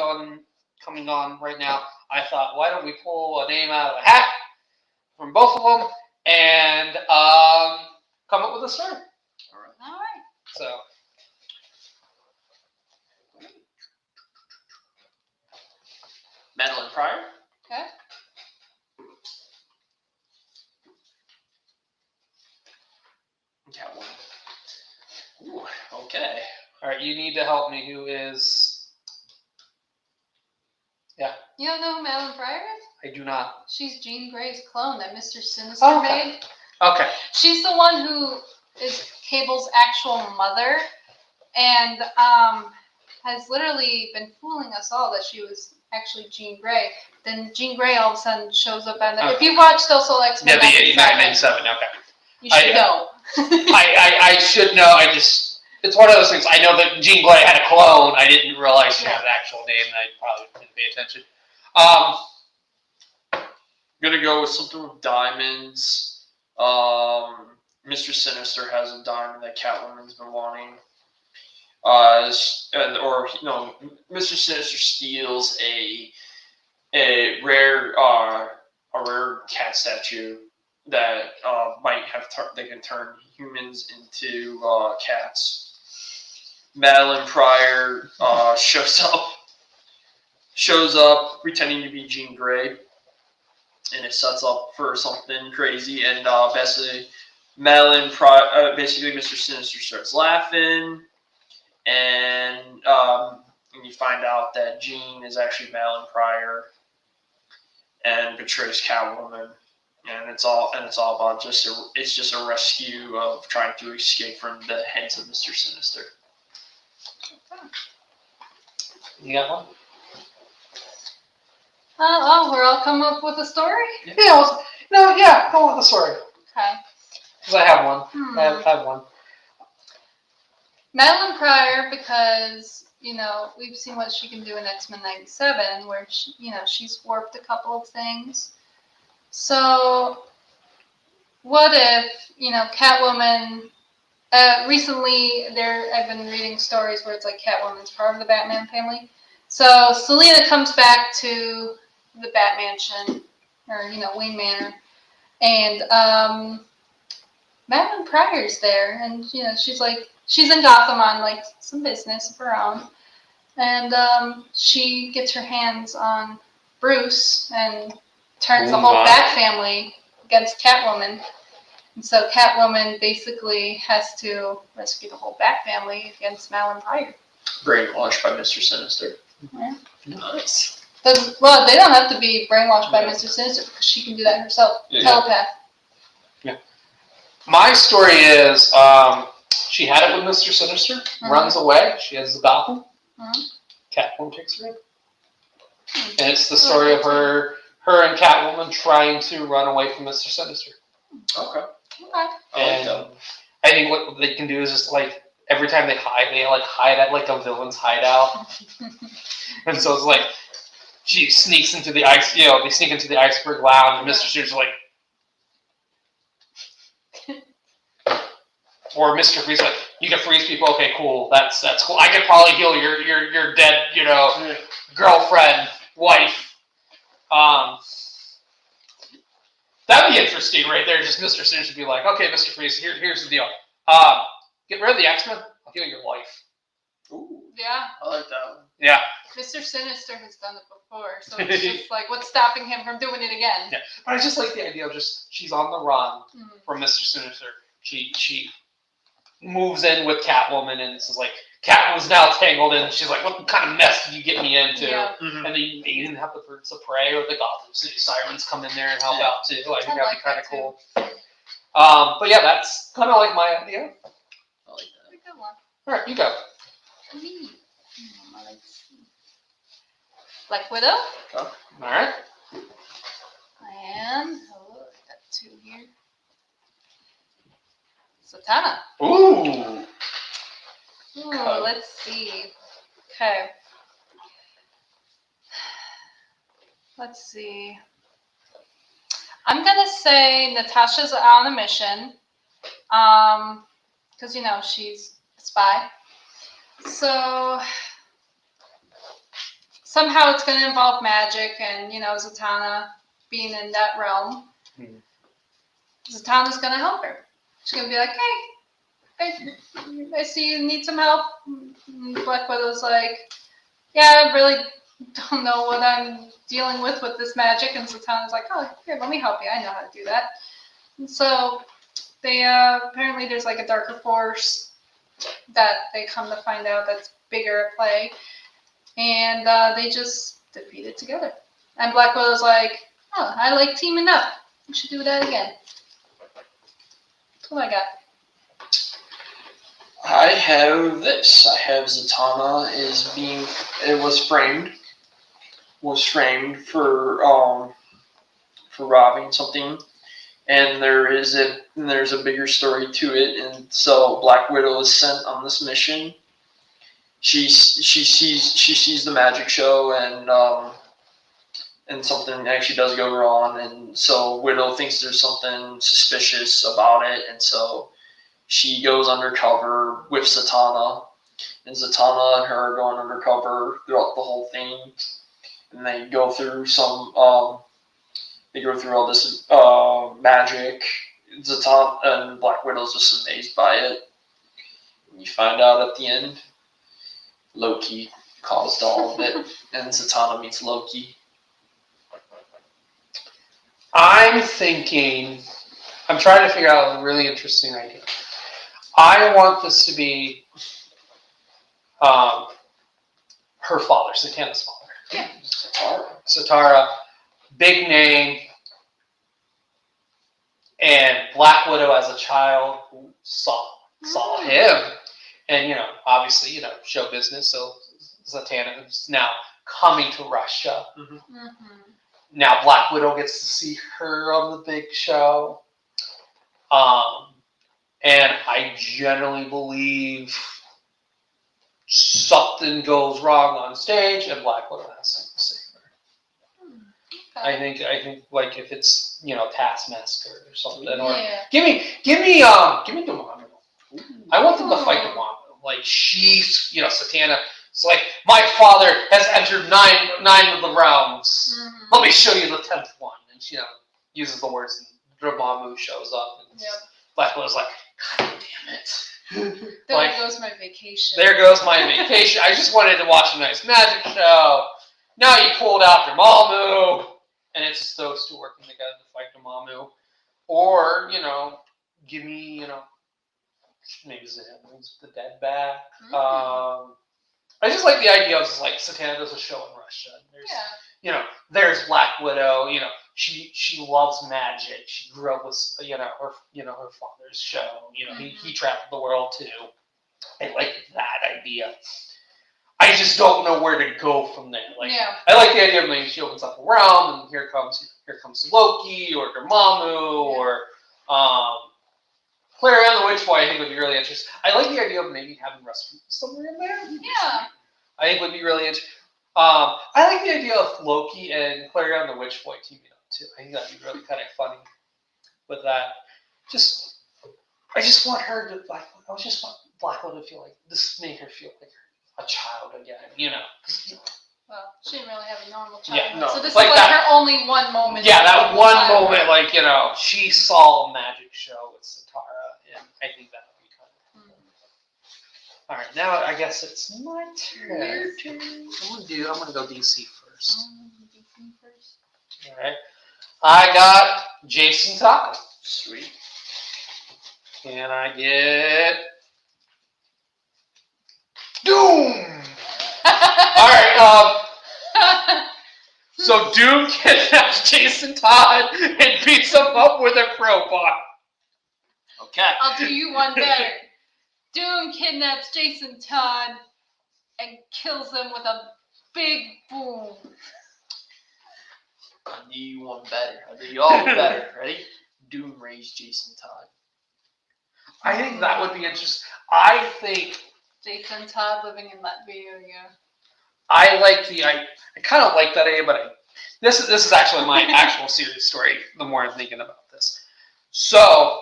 coming on right now, I thought, why don't we pull a name out of the hat from both of them and come up with a story. All right. So. Madeline Pryor. Okay. Catwoman. Ooh, okay. All right, you need to help me. Who is? Yeah. You don't know who Madeline Pryor is? I do not. She's Jean Grey's clone that Mr. Sinister made. Okay. She's the one who is Cable's actual mother, and has literally been fooling us all that she was actually Jean Grey. Then Jean Grey all of a sudden shows up on the. If you watched also X-Men, the 1997. Okay. You should know. I should know. It's one of those things. I know that Jean Grey had a clone. I didn't realize she had an actual name, and I probably didn't pay attention. gonna go with something with diamonds. Mr. Sinister has a diamond that Catwoman's been wanting. Mr. Sinister steals a rare cat statue that might have they can turn humans into cats. Madeline Pryor shows up pretending to be Jean Grey, and it sets up for something crazy. And basically, basically Mr. Sinister starts laughing, and you find out that Jean is actually Madeline Pryor and betrays Catwoman. And it's all about just a rescue of trying to escape from the hands of Mr. Sinister. You got one? We're all coming up with a story? Yeah. Go with the story. Okay. Because I have one. I have one. Madeline Pryor, because, we've seen what she can do in X-Men 97, where, she's warped a couple of things. So, what if, Catwoman, recently I've been reading stories where it's like Catwoman's part of the Batman family. So, Selina comes back to the Batmansion, or, Wayne Manor, and Madeline Pryor's there, and, she's in Gotham on, some business of her own, and she gets her hands on Bruce and turns the whole Bat family against Catwoman. And so Catwoman basically has to rescue the whole Bat family against Madeline Pryor. Brainwashed by Mr. Sinister. Yeah. Nice. They don't have to be brainwashed by Mr. Sinister because she can do that herself. Yeah. Telepath. Yeah. My story is she had it with Mr. Sinister, runs away. She has the Gotham. Catwoman takes her in. And it's the story of her and Catwoman trying to run away from Mr. Sinister. Okay. And I think what they can do is just every time they hide at a villain's hideout. And so it's she sneaks into the ice, they sneak into the Iceberg Lounge, and Mr. Sinister's or Mr. Freeze you can freeze people, okay, cool, that's cool. I could probably heal your dead, girlfriend, wife. That'd be interesting right there. Just Mr. Sinister be like, okay, Mr. Freeze, here's the deal. Get rid of the X-Men, I'll heal your wife. Ooh. Yeah. I like that one. Yeah. Mr. Sinister has done it before, so it's just what's stopping him from doing it again? Yeah. But I just like the idea of she's on the run from Mr. Sinister. She moves in with Catwoman, and it's Catwoman's now tangled in. She's like, what kind of mess did you get me into? Yeah. And then you even have the Birds of Prey or the Gotham City Sirens come in there and help out too. I think that'd be kind of cool. But yeah, that's kind of my idea. I like that. Good one. All right, you go. Me. Let's see. Black Widow. All right. And I got two here. Zatanna. Ooh. Let's see. Okay. Let's see. I'm gonna say Natasha's on a mission. Because she's a spy. So somehow it's going to involve magic and, Zatanna being in that realm. Zatanna's going to help her. She's going to be like, hey, I see you need some help. And Black Widow's like, yeah, I really don't know what I'm dealing with this magic. And Zatanna's like, oh, here, let me help you. I know how to do that. And so they apparently there's a darker force that they come to find out that's bigger at play, and they just defeat it together. And Black Widow's like, oh, I like teaming up. We should do that again. That's what I got. I have this. I have Zatanna was framed for robbing something. And there's a bigger story to it, and so Black Widow is sent on this mission. She sees the magic show, and and something actually does go wrong, and so Widow thinks there's something suspicious about it, and so she goes undercover with Zatanna, and Zatanna and her are going undercover throughout the whole thing, and they go through all this magic. Zatanna and Black Widow's just amazed by it. And you find out at the end, Loki caused all of it, and Zatanna meets Loki. I'm trying to figure out a really interesting idea. I want this to be her father, Zatanna's father. Yeah. Satara, big name, and Black Widow as a child saw him, and obviously show business. So Zatanna is now coming to Russia. Mm-hmm. Now Black Widow gets to see her on the big show. And I generally believe something goes wrong on stage and Black Widow has to save her. Okay. I think like if it's Taskmaster or something, or Yeah. give me Dormammu. I want them to fight Dormammu. Like she's Zatanna. It's like my father has entered nine of the realms. Mm-hmm. Let me show you the 10th one, and she uses the words, and Dormammu shows up, and Black Widow's like, God damn it! There goes my vacation. There goes my vacation. I just wanted to watch a nice magic show. Now you pulled out Dormammu, and it's just those two working together to fight Dormammu, or give me maybe Zan the dead back. Mm-hmm. I just like the idea of like Zatanna does a show in Russia. There's, there's Black Widow. She loves magic. She grew up with her father's show. He traveled the world too. I like that idea. I just don't know where to go from there. I like the idea of maybe she opens up a realm and here comes Loki or Dormammu or Clara the Witch Boy. I think would be really interesting. I like the idea of maybe having Rasputin somewhere in there. Yeah. I think would be really interesting. I like the idea of Loki and Clara the Witch Boy teaming up too. I think that'd be really kind of funny with that. I just want her to I just want Black Widow to feel like this made her feel like a child again. Well, she didn't really have a normal childhood. Yeah, no. So this Like is that, her only one moment. Yeah, that one moment, she saw a magic show with Satara, and I think that would be kind of cool. All right, now I guess it's my turn. Your turn. I'm gonna go DC first. All right, I got Jason Todd. Sweet. And I get Doom. All right. So Doom kidnaps Jason Todd and beats him up with a crowbar. Okay. I'll do you one better. Doom kidnaps Jason Todd and kills him with a big boom. I do you one better. I do you all better. Ready? Doom raised Jason Todd. I think that would be interesting. I think Jason Todd living in Latvia, yeah. I kind of like that idea, but this is actually my actual series story. The more I'm thinking about this, so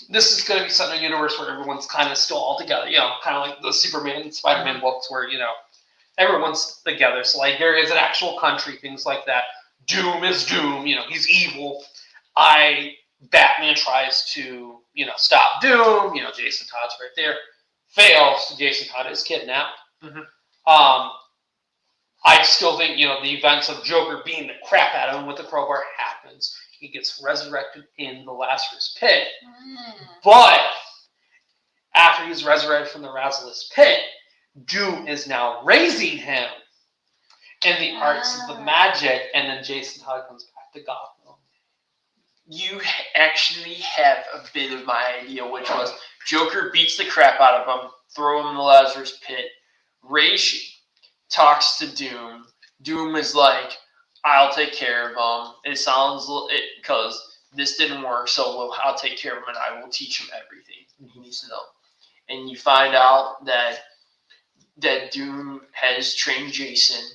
this is going to be set in a universe where everyone's kind of still all together. Kind of like the Superman and Spider-Man books, where everyone's together. So there is an actual country, things like that. Doom is Doom. He's evil. Batman tries to stop Doom. Jason Todd's right there. Fails. Jason Todd is kidnapped. Mm-hmm. I still think, the events of Joker beating the crap out of him with the crowbar happens. He gets resurrected in the Lazarus Pit. But after he's resurrected from the Lazarus Pit, Doom is now raising him in the arts of the magic, and then Jason Todd comes back to Gotham. You actually have a bit of my idea, which was Joker beats the crap out of him, throw him in the Lazarus Pit, Raish talks to Doom. Doom is like, I'll take care of him. It sounds because this didn't work, so I'll take care of him and I will teach him everything he needs to know. And you find out that Doom has trained Jason,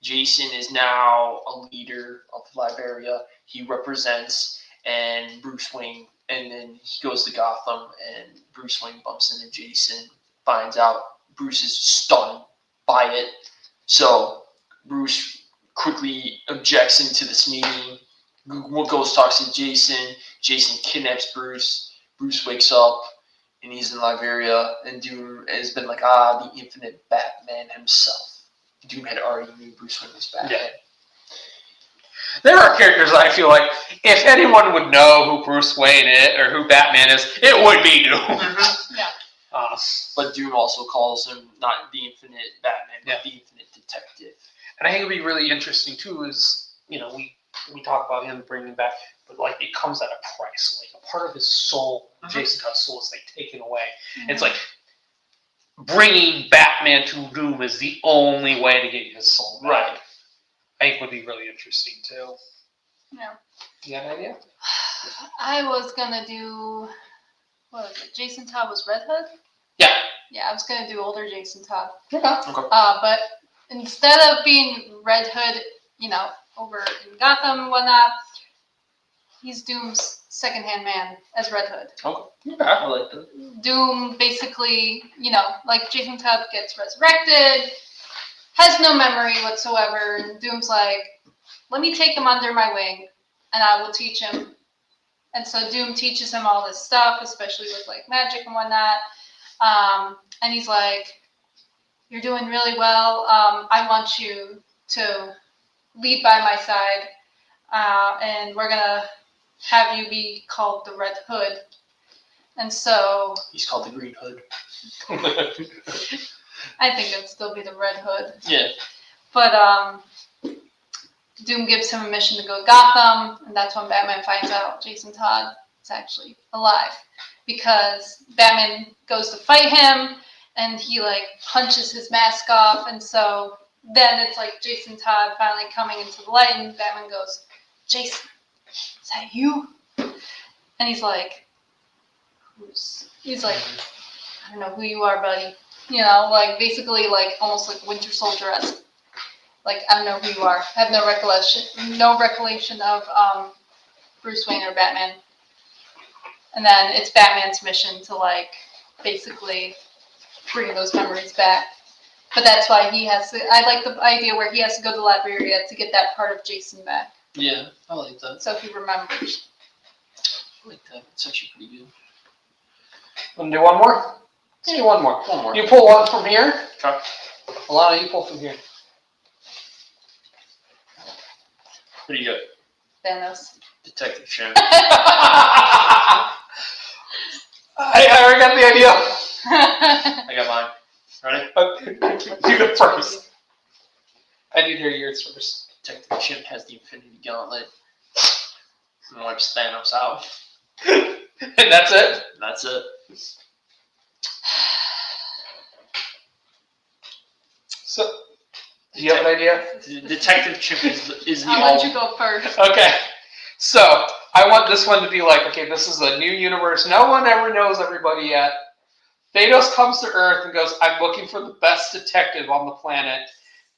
Jason is now a leader of Liberia. He represents, and Bruce Wayne, and then he goes to Gotham, and Bruce Wayne bumps into Jason, finds out Bruce is stunned by it. So Bruce quickly objects into this meeting. Goes talks to Jason. Jason kidnaps Bruce. Bruce wakes up, and he's in Liberia, and Doom has been like, the infinite Batman himself. Doom had already knew Bruce Wayne was Batman. Yeah. There are characters I feel like if anyone would know who Bruce Wayne is or who Batman is, it would be Doom. Mm-hmm. Yeah. But Doom also calls him not the infinite Batman, but the infinite detective. And I think it'd be really interesting too. Is we talk about him bringing back, but like it comes at a price. Like a part of his soul, Jason Todd's soul, is like taken away. Mm-hmm. It's like bringing Batman to Doom is the only way to get his soul back. Right. I think would be really interesting too. Yeah. You got an idea? I was gonna do, what was it? Jason Todd was Red Hood? Yeah. Yeah, I was gonna do older Jason Todd. Okay. But instead of being Red Hood, over in Gotham and whatnot, he's Doom's second-hand man as Red Hood. Okay. Yeah, I like that. Doom basically, like Jason Todd gets resurrected, has no memory whatsoever, and Doom's like, let me take him under my wing, and I will teach him. And so Doom teaches him all this stuff, especially with like magic and whatnot. And he's like, you're doing really well. I want you to lead by my side, and we're gonna have you be called the Red Hood. And so he's called the Green Hood. I think it'd still be the Red Hood. Yeah. But Doom gives him a mission to go to Gotham, and that's when Batman finds out Jason Todd is actually alive. Because Batman goes to fight him, and he like punches his mask off, and so then it's like Jason Todd finally coming into the light, and Batman goes, Jason, is that you? And he's like, I don't know who you are, buddy. Like basically like almost like Winter Soldier-esque. Like, I don't know who you are. I have no recollection of Bruce Wayne or Batman. And then it's Batman's mission to like basically bring those memories back. But that's why he has to, I like the idea where he has to go to Liberia to get that part of Jason back. Yeah, I like that. So he remembers. I like that. It's actually pretty good. Want to do one more? Let's do one more. One more. You pull one from here. Okay. Alanna, you pull from here. Pretty good. Thanos. Detective Chimp. I already got the idea. I got mine. Ready? You go first. I need to hear yours first. Detective Chimp has the Infinity Gauntlet and wipes Thanos out. And that's it? That's it. So, do you have an idea? Detective Chimp is the I'll let you go first. Okay. So, I want this one to be like, okay, this is a new universe. No one ever knows everybody yet. Thanos comes to Earth and goes, I'm looking for the best detective on the planet.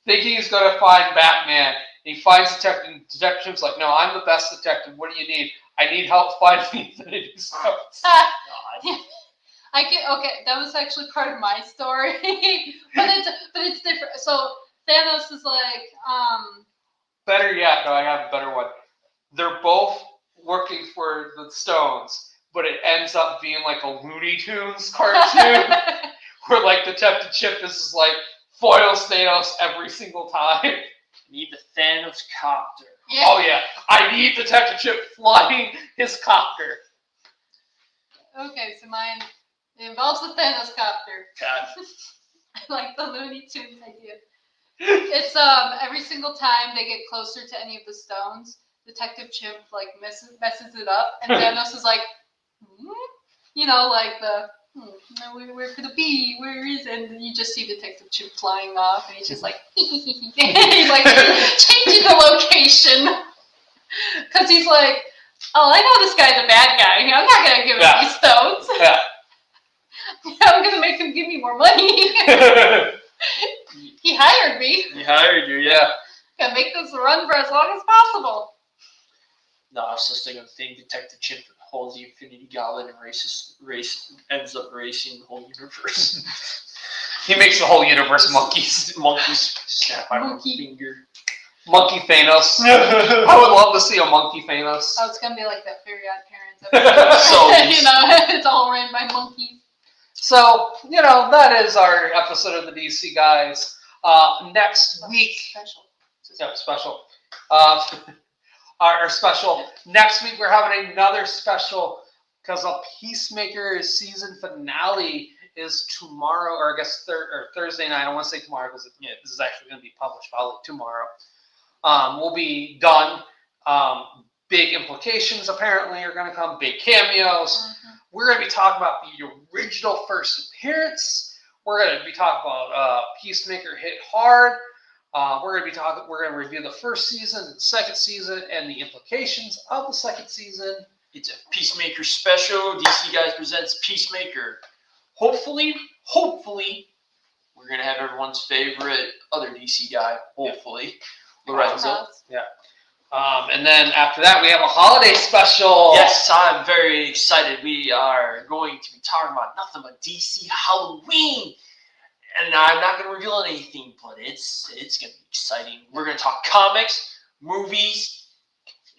Thinking he's going to find Batman. He finds Detective. Detective Chip's like, no, I'm the best detective. What do you need? I need help finding Infinity Stones. I get okay. That was actually part of my story, but it's different. So Thanos is like, Better yet, no, I have a better one. They're both working for the Stones, but it ends up being like a Looney Tunes cartoon, where like Detective Chip is just like foils Thanos every single time. Need the Thanos copter. Yeah. Oh yeah, I need Detective Chip flying his copter. Okay, so mine involves the Thanos copter. God. I like the Looney Tunes idea. It's every single time they get closer to any of the stones, Detective Chimp like messes it up, and Thanos is like, like the where could it be? Where is it? And you just see Detective Chimp flying off, and he's just like, he's like changing the location because he's like, oh, I know this guy's a bad guy. I'm not gonna give him these stones. Yeah. I'm gonna make him give me more money. He hired me. He hired you, yeah. Gonna make this run for as long as possible. No, I was just thinking of the thing. Detective Chimp holds the Infinity Gauntlet and ends up racing the whole universe. He makes the whole universe monkeys. Monkeys snap my Monkey. finger. Monkey Thanos. I would love to see a Monkey Thanos. Oh, it's gonna be like that Fairy Odd Parents So- episode. It's all ran by monkeys. So, that is our episode of the DC Guys. Next week, Special. special. Our special. Next week, we're having another special because a Peacemaker season finale is tomorrow, or I guess Thursday night. I don't want to say tomorrow because this is actually going to be published probably tomorrow. We'll be done. Big implications apparently are going to come. Big cameos. Mm-hmm. We're going to be talking about the original first appearance. We're going to be talking about Peacemaker Hit Hard. We're going to review the first season, the second season, and the implications of the second season. It's a Peacemaker special. DC Guys presents Peacemaker. Hopefully, we're gonna have everyone's favorite other DC guy. Hopefully, Lorenzo. And then after that, we have a holiday special. Yes, I'm very excited. We are going to be talking about nothing but DC Halloween. And I'm not going to reveal anything, but it's going to be exciting. We're going to talk comics, movies,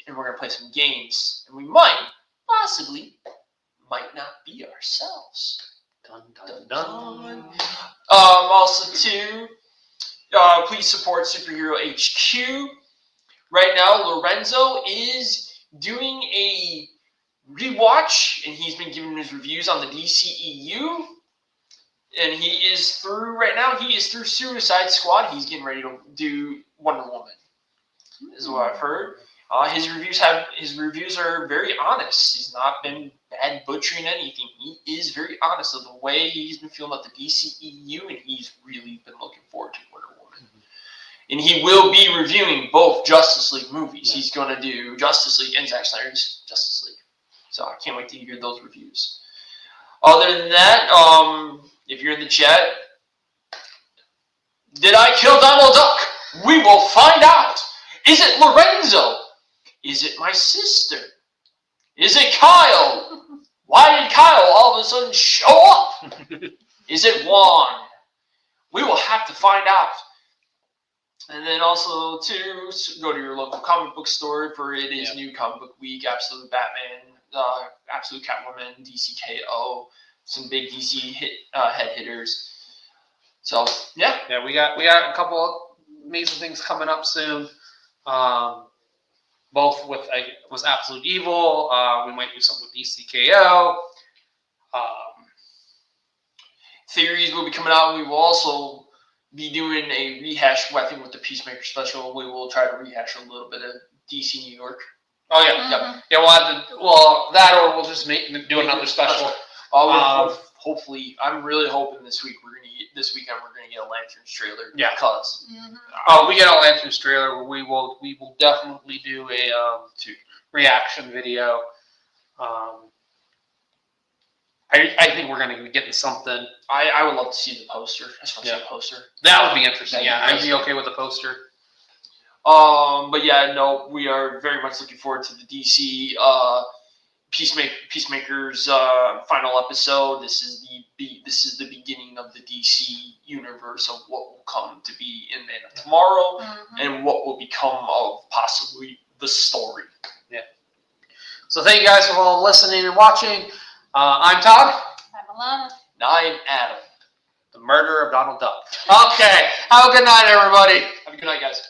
and we're going to play some games. And we possibly might not be ourselves. Dun, dun, dun. Also, too, please support Superhero HQ. Right now, Lorenzo is doing a rewatch, and he's been giving his reviews on the DCEU. And he is through right now. He is through Suicide Squad. He's getting ready to do Wonder Woman. Is what I've heard. His reviews are very honest. He's not been bad butchering anything. He is very honest of the way he's been feeling about the DCEU, and he's really been looking forward to Wonder Woman. Mm-hmm. And he will be reviewing both Justice League movies. Yeah. He's going to do Justice League and Zack Snyder's Justice League. So I can't wait to hear those reviews. Other than that, if you're in the chat, did I kill Donald Duck? We will find out. Is it Lorenzo? Is it my sister? Is it Kyle? Why did Kyle all of a sudden show up? Is it Juan? We will have to find out. And then also, too, go to your local comic book store for it is New Comic Book Week, Absolute Batman, Absolute Catwoman, DCKO, some big DC head hitters. So, yeah. Yeah, we got a couple of amazing things coming up soon. Both with Absolute Evil. We might do something with DCKO. Theories will be coming out. We will also be doing a rehash, I think, with the Peacemaker special. We will try to rehash a little bit of DC New York. Oh, yeah. Mm-hmm. Yeah, we'll have that, or we'll just do another special. Hopefully, I'm really hoping this weekend we're gonna get a Lanterns trailer. Yeah. Because we get a Lanterns trailer. We will definitely do a reaction video. I think we're gonna be getting something. I would love to see the poster. I just want to see the poster. That would be interesting. I'd be okay with the poster. But yeah, no, we are very much looking forward to the DC Peacemaker's final episode. This is the beginning of the DC universe of what will come to be in Man of Tomorrow, and what will become of possibly the story. Yeah. So thank you guys for all listening and watching. I'm Todd. I'm Alanna. And I'm Adam. The murderer of Donald Duck. Okay. Have a good night, everybody. Have a good night, guys.